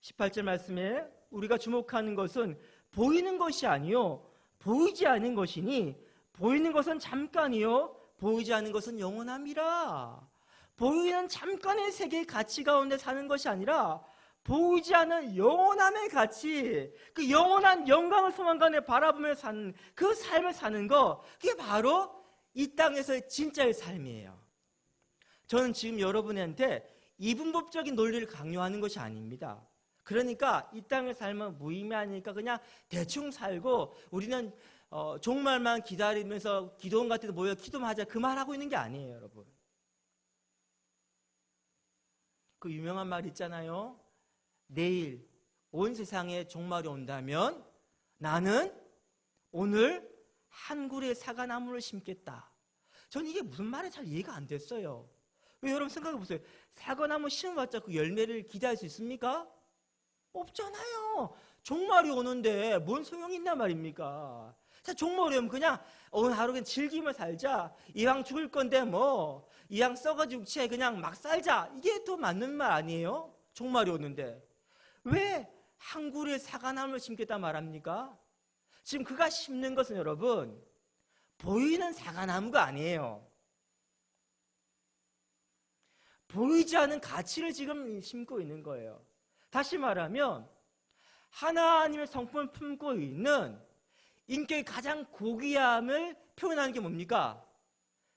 18절 말씀에 우리가 주목하는 것은 보이는 것이 아니요 보이지 않는 것이니, 보이는 것은 잠깐이요 보이지 않는 것은 영원함이라. 보이는 잠깐의 세계의 가치 가운데 사는 것이 아니라 보이지 않는 영원함의 가치, 그 영원한 영광을 소망간에 바라보며 사는 그 삶을 사는 거, 그게 바로 이 땅에서의 진짜의 삶이에요. 저는 지금 여러분한테 이분법적인 논리를 강요하는 것이 아닙니다. 그러니까 이 땅의 삶은 무의미하니까 그냥 대충 살고 우리는 종말만 기다리면서 기도원 같은 데 모여 기도만 하자, 그 말하고 있는 게 아니에요, 여러분. 그 유명한 말 있잖아요. 내일 온 세상에 종말이 온다면 나는 오늘 한 그루의 사과나무를 심겠다. 전 이게 무슨 말인지 잘 이해가 안 됐어요. 왜, 여러분 생각해 보세요. 사과나무 심어봤자 그 열매를 기대할 수 있습니까? 없잖아요. 종말이 오는데 뭔 소용이 있단 말입니까? 자, 종말이 오면 그냥 오늘 하루 그냥 즐기며 살자. 이왕 죽을 건데 뭐 이왕 썩어지고 육체에 그냥 막 살자. 이게 또 맞는 말 아니에요? 종말이 오는데 왜 한 그루의 사과나무를 심겠다 말합니까? 지금 그가 심는 것은 여러분 보이는 사과나무가 아니에요. 보이지 않는 가치를 지금 심고 있는 거예요. 다시 말하면 하나님의 성품을 품고 있는 인격의 가장 고귀함을 표현하는 게 뭡니까?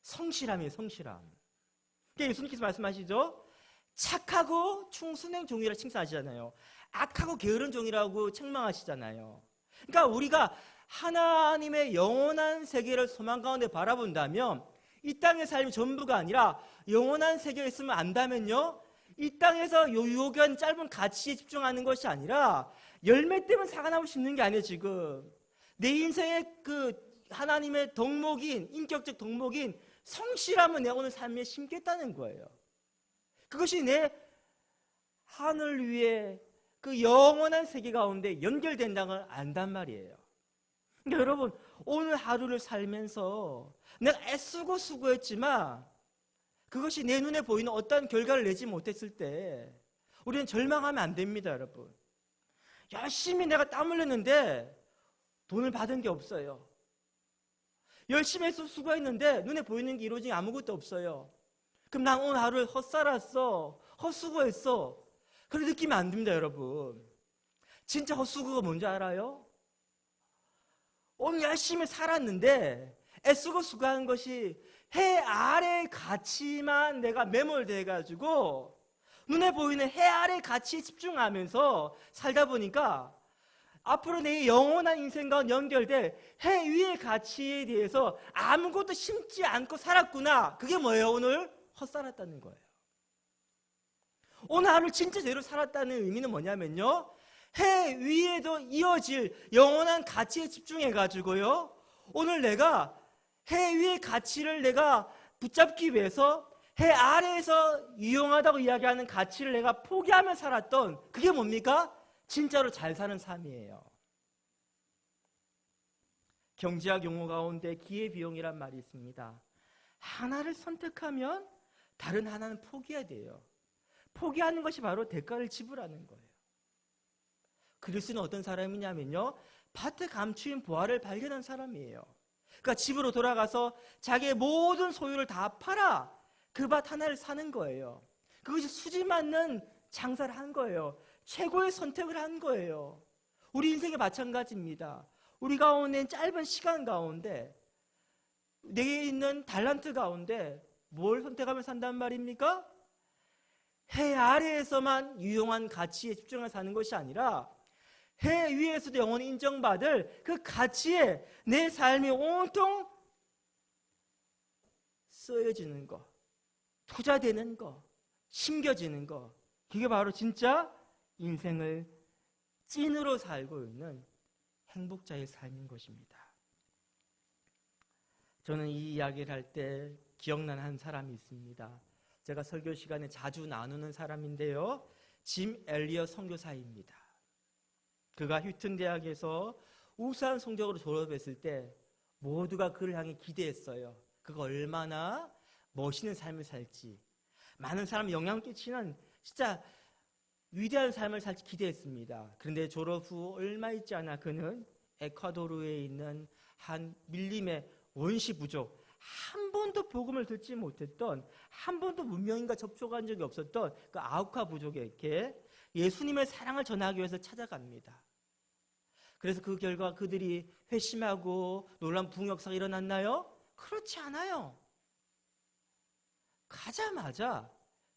성실함이에요. 성실함. 그러니까 예수님께서 말씀하시죠. 착하고 충순한 종이라 칭찬하시잖아요. 악하고 게으른 종이라고 책망하시잖아요. 그러니까 우리가 하나님의 영원한 세계를 소망 가운데 바라본다면 이 땅의 삶이 전부가 아니라 영원한 세계에 있으면 안다면요, 이 땅에서 요기한 짧은 가치에 집중하는 것이 아니라 열매 때문에 사과나무 심는 게 아니에요. 지금 내 인생의 그 하나님의 덕목인, 인격적 덕목인 성실함을 내가 오늘 삶에 심겠다는 거예요. 그것이 내 하늘 위에 그 영원한 세계 가운데 연결된다는 걸 안단 말이에요. 그러니까 여러분, 오늘 하루를 살면서 내가 애쓰고 수고했지만 그것이 내 눈에 보이는 어떤 결과를 내지 못했을 때 우리는 절망하면 안 됩니다, 여러분. 열심히 내가 땀 흘렸는데 돈을 받은 게 없어요. 열심히 해서 수고했는데 눈에 보이는 게 이루어진 게 아무것도 없어요. 그럼 난 오늘 하루를 헛살았어, 헛수고했어, 그런 느낌이 안 듭니다. 여러분, 진짜 헛수고가 뭔지 알아요? 오늘 열심히 살았는데 애쓰고 수고한 것이 해 아래의 가치만 내가 매몰돼가지고 눈에 보이는 해 아래의 가치에 집중하면서 살다 보니까 앞으로 내 영원한 인생과 연결될 해 위의 가치에 대해서 아무것도 심지 않고 살았구나. 그게 뭐예요? 오늘 헛살았다는 거예요. 오늘 하루 진짜 제대로 살았다는 의미는 뭐냐면요, 해 위에도 이어질 영원한 가치에 집중해가지고요, 오늘 내가 해 위의 가치를 내가 붙잡기 위해서 해 아래에서 유용하다고 이야기하는 가치를 내가 포기하며 살았던, 그게 뭡니까? 진짜로 잘 사는 삶이에요. 경제학 용어 가운데 기회비용이란 말이 있습니다. 하나를 선택하면 다른 하나는 포기해야 돼요. 포기하는 것이 바로 대가를 지불하는 거예요. 그리스는 어떤 사람이냐면요, 밭에 감추인 보화를 발견한 사람이에요. 그러니까 집으로 돌아가서 자기의 모든 소유를 다 팔아 그 밭 하나를 사는 거예요. 그것이 수지 맞는 장사를 한 거예요. 최고의 선택을 한 거예요. 우리 인생에 마찬가지입니다. 우리 가운데 짧은 시간 가운데 내게 있는 달란트 가운데 뭘 선택하며 산단 말입니까? 해 아래에서만 유용한 가치에 집중해 사는 것이 아니라 해 위에서도 영원히 인정받을 그 가치에 내 삶이 온통 쓰여지는 거, 투자되는 거, 심겨지는 거, 그게 바로 진짜 인생을 찐으로 살고 있는 행복자의 삶인 것입니다. 저는 이 이야기를 할 때 기억나는 한 사람이 있습니다. 제가 설교 시간에 자주 나누는 사람인데요, 짐 엘리엇 선교사입니다. 그가 휴튼 대학에서 우수한 성적으로 졸업했을 때 모두가 그를 향해 기대했어요. 그가 얼마나 멋있는 삶을 살지, 많은 사람에 영향 끼치는 진짜 위대한 삶을 살지 기대했습니다. 그런데 졸업 후 얼마 있지 않아 그는 에콰도르에 있는 한 밀림의 원시 부족, 한 번도 복음을 듣지 못했던, 한 번도 문명인과 접촉한 적이 없었던 그 아우카 부족에게 예수님의 사랑을 전하기 위해서 찾아갑니다. 그래서 그 결과 그들이 회심하고 놀라운 부흥 역사가 일어났나요? 그렇지 않아요. 가자마자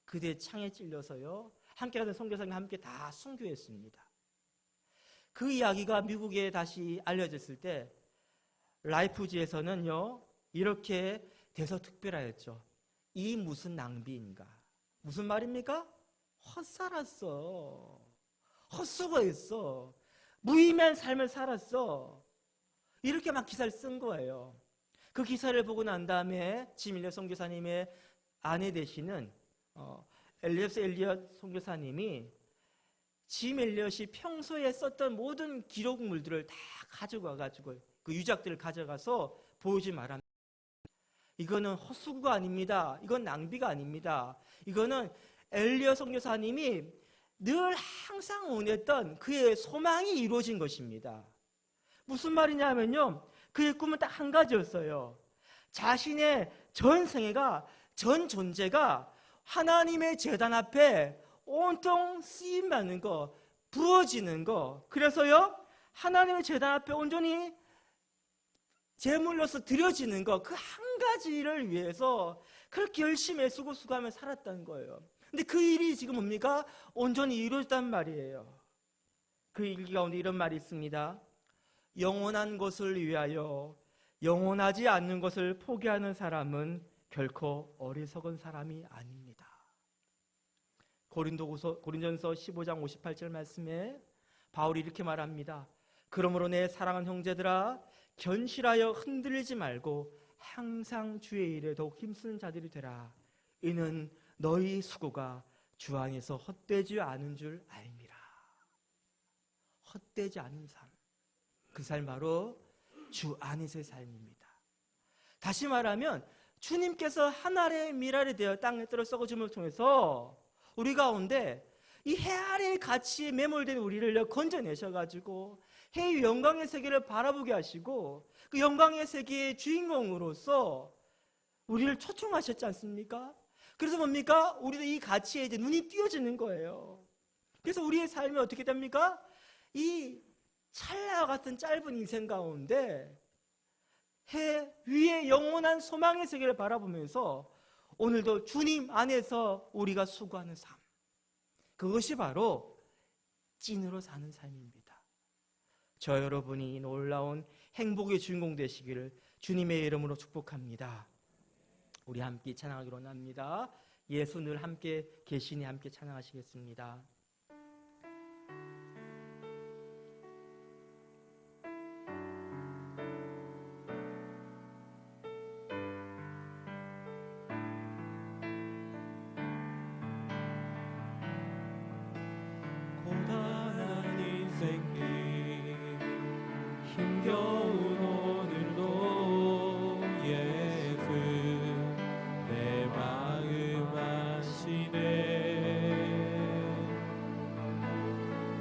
그들의 창에 찔려서요, 함께 가던 선교사님과 함께 다 순교했습니다. 그 이야기가 미국에 다시 알려졌을 때 라이프지에서는요, 이렇게 대서특별하였죠. 이 무슨 낭비인가? 무슨 말입니까? 헛살았어, 헛수고했어, 무의미한 삶을 살았어, 이렇게 막 기사를 쓴 거예요. 그 기사를 보고 난 다음에 짐 엘리엇 선교사님의 아내 되시는 엘리엇 선교사님이 짐 엘리엇이 평소에 썼던 모든 기록물들을 다 가지고 와가지고 그 유작들을 가져가서 보여주지 말합니다. 이거는 헛수고가 아닙니다. 이건 낭비가 아닙니다. 이거는 엘리엇 선교사님이 늘 항상 원했던 그의 소망이 이루어진 것입니다. 무슨 말이냐면요, 그의 꿈은 딱 한 가지였어요. 자신의 전 생애가, 전 존재가 하나님의 제단 앞에 온통 쓰임받는 거, 부어지는 거, 그래서요 하나님의 제단 앞에 온전히 제물로서 드려지는 거, 그 한 가지를 위해서 그렇게 열심히 애쓰고 수고하며 살았다는 거예요. 근데 그 일이 지금 뭡니까? 온전히 이루어졌단 말이에요. 그 일기 가운데 이런 말이 있습니다. 영원한 것을 위하여 영원하지 않는 것을 포기하는 사람은 결코 어리석은 사람이 아닙니다. 고린전서 15장 58절 말씀에 바울이 이렇게 말합니다. 그러므로 내 사랑하는 형제들아, 견실하여 흔들리지 말고 항상 주의 일에 더욱 힘쓰는 자들이 되라. 이는 너희 수고가 주 안에서 헛되지 않은 줄 알미라. 헛되지 않은 삶, 그 삶 바로 주 안에서의 삶입니다. 다시 말하면 주님께서 하늘의 미랄이 되어 땅에 떨어 썩어짐을 통해서 우리 가운데 이 해 아래의 가치에 매몰된 우리를 건져내셔가지고 해의 영광의 세계를 바라보게 하시고 그 영광의 세계의 주인공으로서 우리를 초청하셨지 않습니까? 그래서 뭡니까? 우리도 이 가치에 이제 눈이 띄어지는 거예요. 그래서 우리의 삶이 어떻게 됩니까? 이 찰나와 같은 짧은 인생 가운데 해 위에 영원한 소망의 세계를 바라보면서 오늘도 주님 안에서 우리가 수고하는 삶, 그것이 바로 찐으로 사는 삶입니다. 저 여러분이 놀라운 행복의 주인공 되시기를 주님의 이름으로 축복합니다. 우리 함께 찬양하기로 합니다. 예수 늘 함께 계시니 함께 찬양하시겠습니다. 고단한 인생길 힘겨운 오늘도 예수 내 마음 아시네.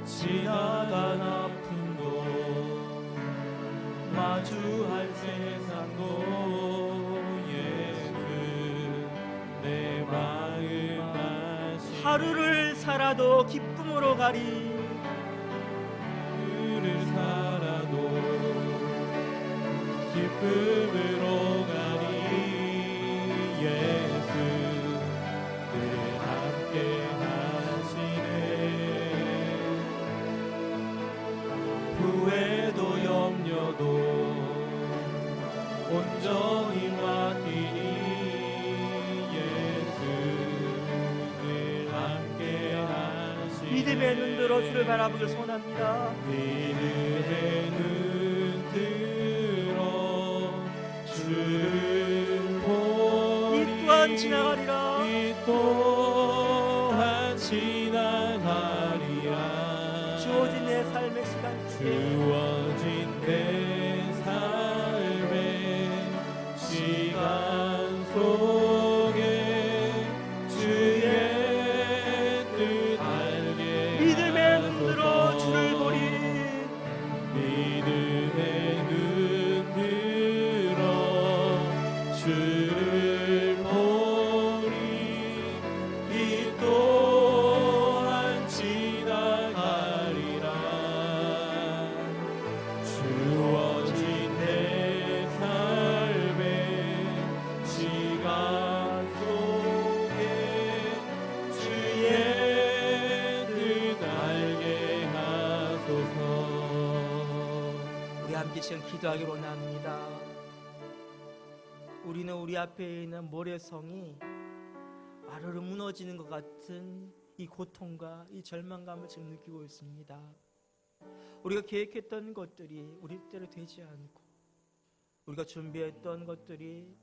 지나간 아픔도 마주할 세상도 예수 내 마음 아시네. 하루를 살아도 기쁨으로 가리, 하루를 살아도 기쁨으로 가리. 예수 늘 함께 하시네. 후회도 염려도 온전히 맡기니. 예수 늘 함께 하시네. 믿음의 눈들어 주를 바라보길 소원합니다. 믿음의 눈 들어 주를 보리. 이 또한 지나가리라. 이 또한 지나가리라. 주어진 내 삶의 시간 속에 주어진 내 삶의 시간 속에 주의 뜻 알게 믿음의 눈들어 주를 보리. 믿음의 눈 들어 주를 보리. 이 또한 지나가리라. 주어진 내 삶의 시간 속에 주의 뜻 알게 하소서. 우리 함께 지금 기도하기로 합니다. 우리는 우리 앞에 있는 모래성이 와르르 무너지는 것 같은 이 고통과 이 절망감을 지금 느끼고 있습니다. 우리가 계획했던 것들이 우리 뜻대로 되지 않고 우리가 준비했던 것들이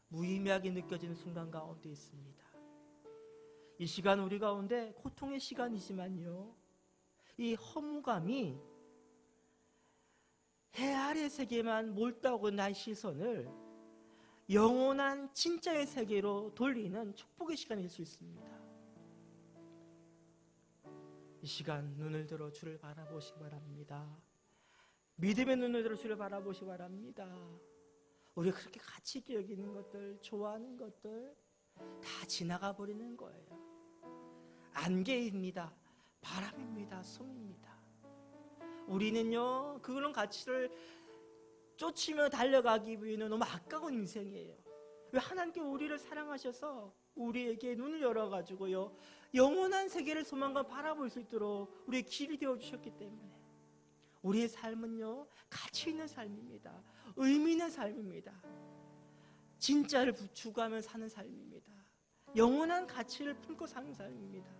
무의미하게 느껴지는 순간 가운데 있습니다. 이 시간 우리 가운데 고통의 시간이지만요, 이 허무감이 해 아래 세계만 몰다오고 나의 시선을 영원한 진짜의 세계로 돌리는 축복의 시간일 수 있습니다. 이 시간 눈을 들어 주를 바라보시기 바랍니다. 믿음의 눈을 들어 주를 바라보시기 바랍니다. 우리가 그렇게 가치 있게 여기는 것들, 좋아하는 것들 다 지나가 버리는 거예요. 안개입니다. 바람입니다. 숨입니다. 우리는요, 그런 가치를 쫓으며 달려가기 위해는 너무 아까운 인생이에요. 왜 하나님께 우리를 사랑하셔서 우리에게 눈을 열어가지고요, 영원한 세계를 소망과 바라볼 수 있도록 우리의 길이 되어주셨기 때문에 우리의 삶은요, 가치 있는 삶입니다. 의미 있는 삶입니다. 진짜를 추구하며 사는 삶입니다. 영원한 가치를 품고 사는 삶입니다.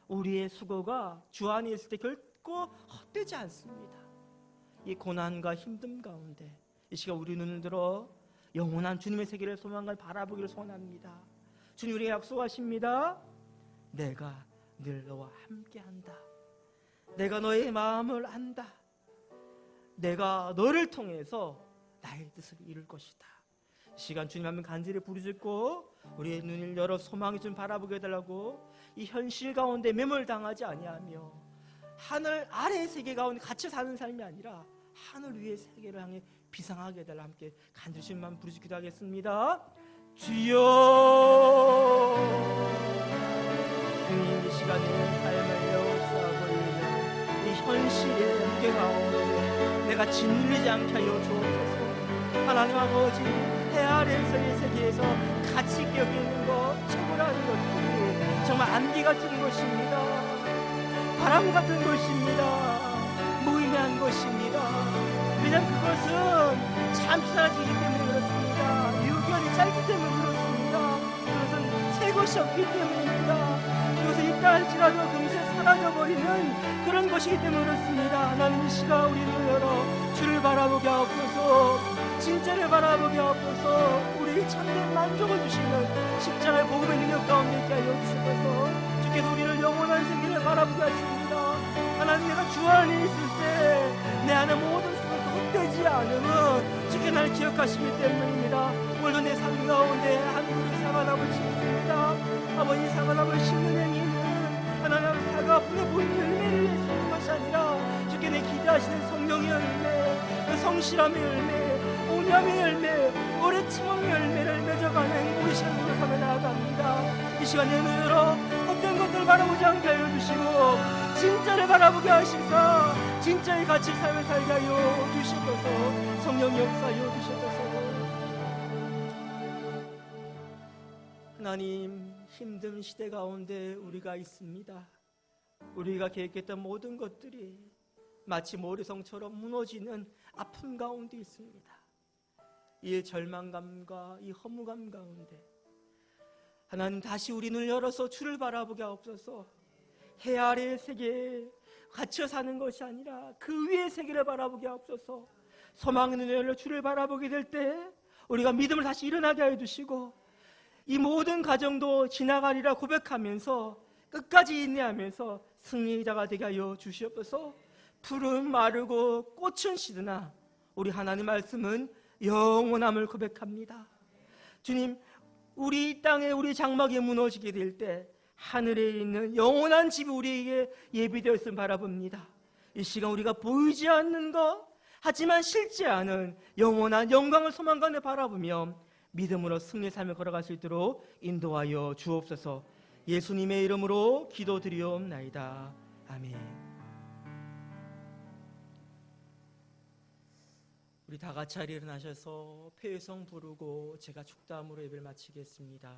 우리의 수고가 주 안에 있을 때 결코 헛되지 않습니다. 이 고난과 힘듦 가운데 이 시간 우리 눈을 들어 영원한 주님의 세계를 소망과 바라보기를 소원합니다. 주님 우리에게 약속하십니다. 내가 늘 너와 함께한다. 내가 너의 마음을 안다. 내가 너를 통해서 나의 뜻을 이룰 것이다. 이 시간 주님 한번 간절히 부르짖고 우리의 눈을 열어 소망이 좀 바라보게 해달라고, 이 현실 가운데 매몰당하지 아니하며 하늘 아래의 세계 가운데 갇혀 사는 삶이 아니라 하늘 위의 세계를 향해 비상하게 해달라 함께 간절히 주님만 부르짖기도 하겠습니다. 주여, 주님 이 시간에 삶을 에워싸고 있는 이 현실의 무게 가운데 내가 짓눌리지 않게 하여 주옵소서. 하나님 아버지, 해 아래에서의 세계에서 가치 여기고 있는 것, 최고라는 것들이 정말 안개 같은 것입니다. 바람 같은 것입니다. 무의미한 것입니다. 왜냐하면 그것은 잠시 사라지기 때문에 그렇습니다. 유견이 짧기 때문에 그렇습니다. 그것은 새 것이 없기 때문입니다. 그것은 있다 할지라도 금세 사라져버리는 그런 것이기 때문에 그렇습니다. 하나님 이 시간 우리를 열어 주를 바라보게 하옵소서. 진짜를 바라보게 하옵소서. 우리 참된 만족을 주시는 십자가의 복음의 능력 가운데 있게 하여 주시옵소서. 주께서 우리를 영원한 세계를 바라보게 하십니다. 하나님, 내가 주 안에 있을 때 내 안에 모든 수가 헛되지 않음은 주께 날 기억하시기 때문입니다. 오늘도 내 삶 가운데 한 그릇 사과나무를 심습니다. 아버지, 사과나무를 심는 행위는 하나님 사과분에 보이는 열매를 내는 것이 아니라 주께 내 기대하시는 성령의 열매, 그 성실함의 열매, 온유함의 열매, 오래 참음의 열매를 맺어가는 우리 시간을 기억하며 나아갑니다. 이 시간에 눈으로 헛된 것들을 바라보지 않게 하여 주시고 진짜를 바라보게 하시사 진짜의 가치 삶을 살게 하여 주시옵소서. 성령 역사하여 주시옵소서. 하나님, 힘든 시대 가운데 우리가 있습니다. 우리가 계획했던 모든 것들이 마치 모래성처럼 무너지는 아픔 가운데 있습니다. 이 절망감과 이 허무감 가운데 하나님, 다시 우리 눈을 열어서 주를 바라보게 하옵소서. 해 아래의 세계에 갇혀 사는 것이 아니라 그 위의 세계를 바라보게 하옵소서. 소망의 눈을 열어 주를 바라보게 될 때 우리가 믿음을 다시 일어나게 하여 주시고 이 모든 과정도 지나가리라 고백하면서 끝까지 인내하면서 승리자가 되게 하여 주시옵소서. 풀은 마르고 꽃은 시드나 우리 하나님 말씀은 영원함을 고백합니다. 주님, 우리 땅에 우리 장막이 무너지게 될 때 하늘에 있는 영원한 집이 우리에게 예비되어 있음을 바라봅니다. 이 시간 우리가 보이지 않는 것, 하지만 실제 않은 영원한 영광을 소망간에 바라보며 믿음으로 승리의 삶을 걸어갈 수 있도록 인도하여 주옵소서. 예수님의 이름으로 기도드리옵나이다. 아멘. 우리 다 같이 자리에 일어나셔서 폐회성 부르고 제가 축담으로 예배를 마치겠습니다.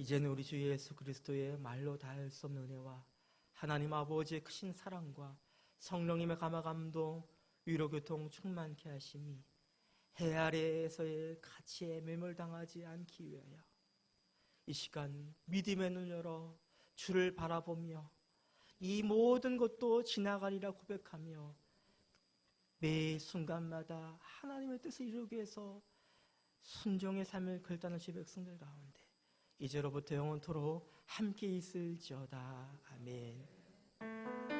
이제는 우리 주 예수 그리스도의 말로 다 할 수 없는 은혜와 하나님 아버지의 크신 사랑과 성령님의 감화감동, 위로교통 충만케 하심이 해 아래에서의 가치에 매몰당하지 않기 위하여 이 시간 믿음의 눈을 열어 주를 바라보며 이 모든 것도 지나가리라 고백하며 매 순간마다 하나님의 뜻을 이루기 위해서 순종의 삶을 결단하는 주의 백성들 가운데 이제로부터 영원토록 함께 있을지어다. 아멘.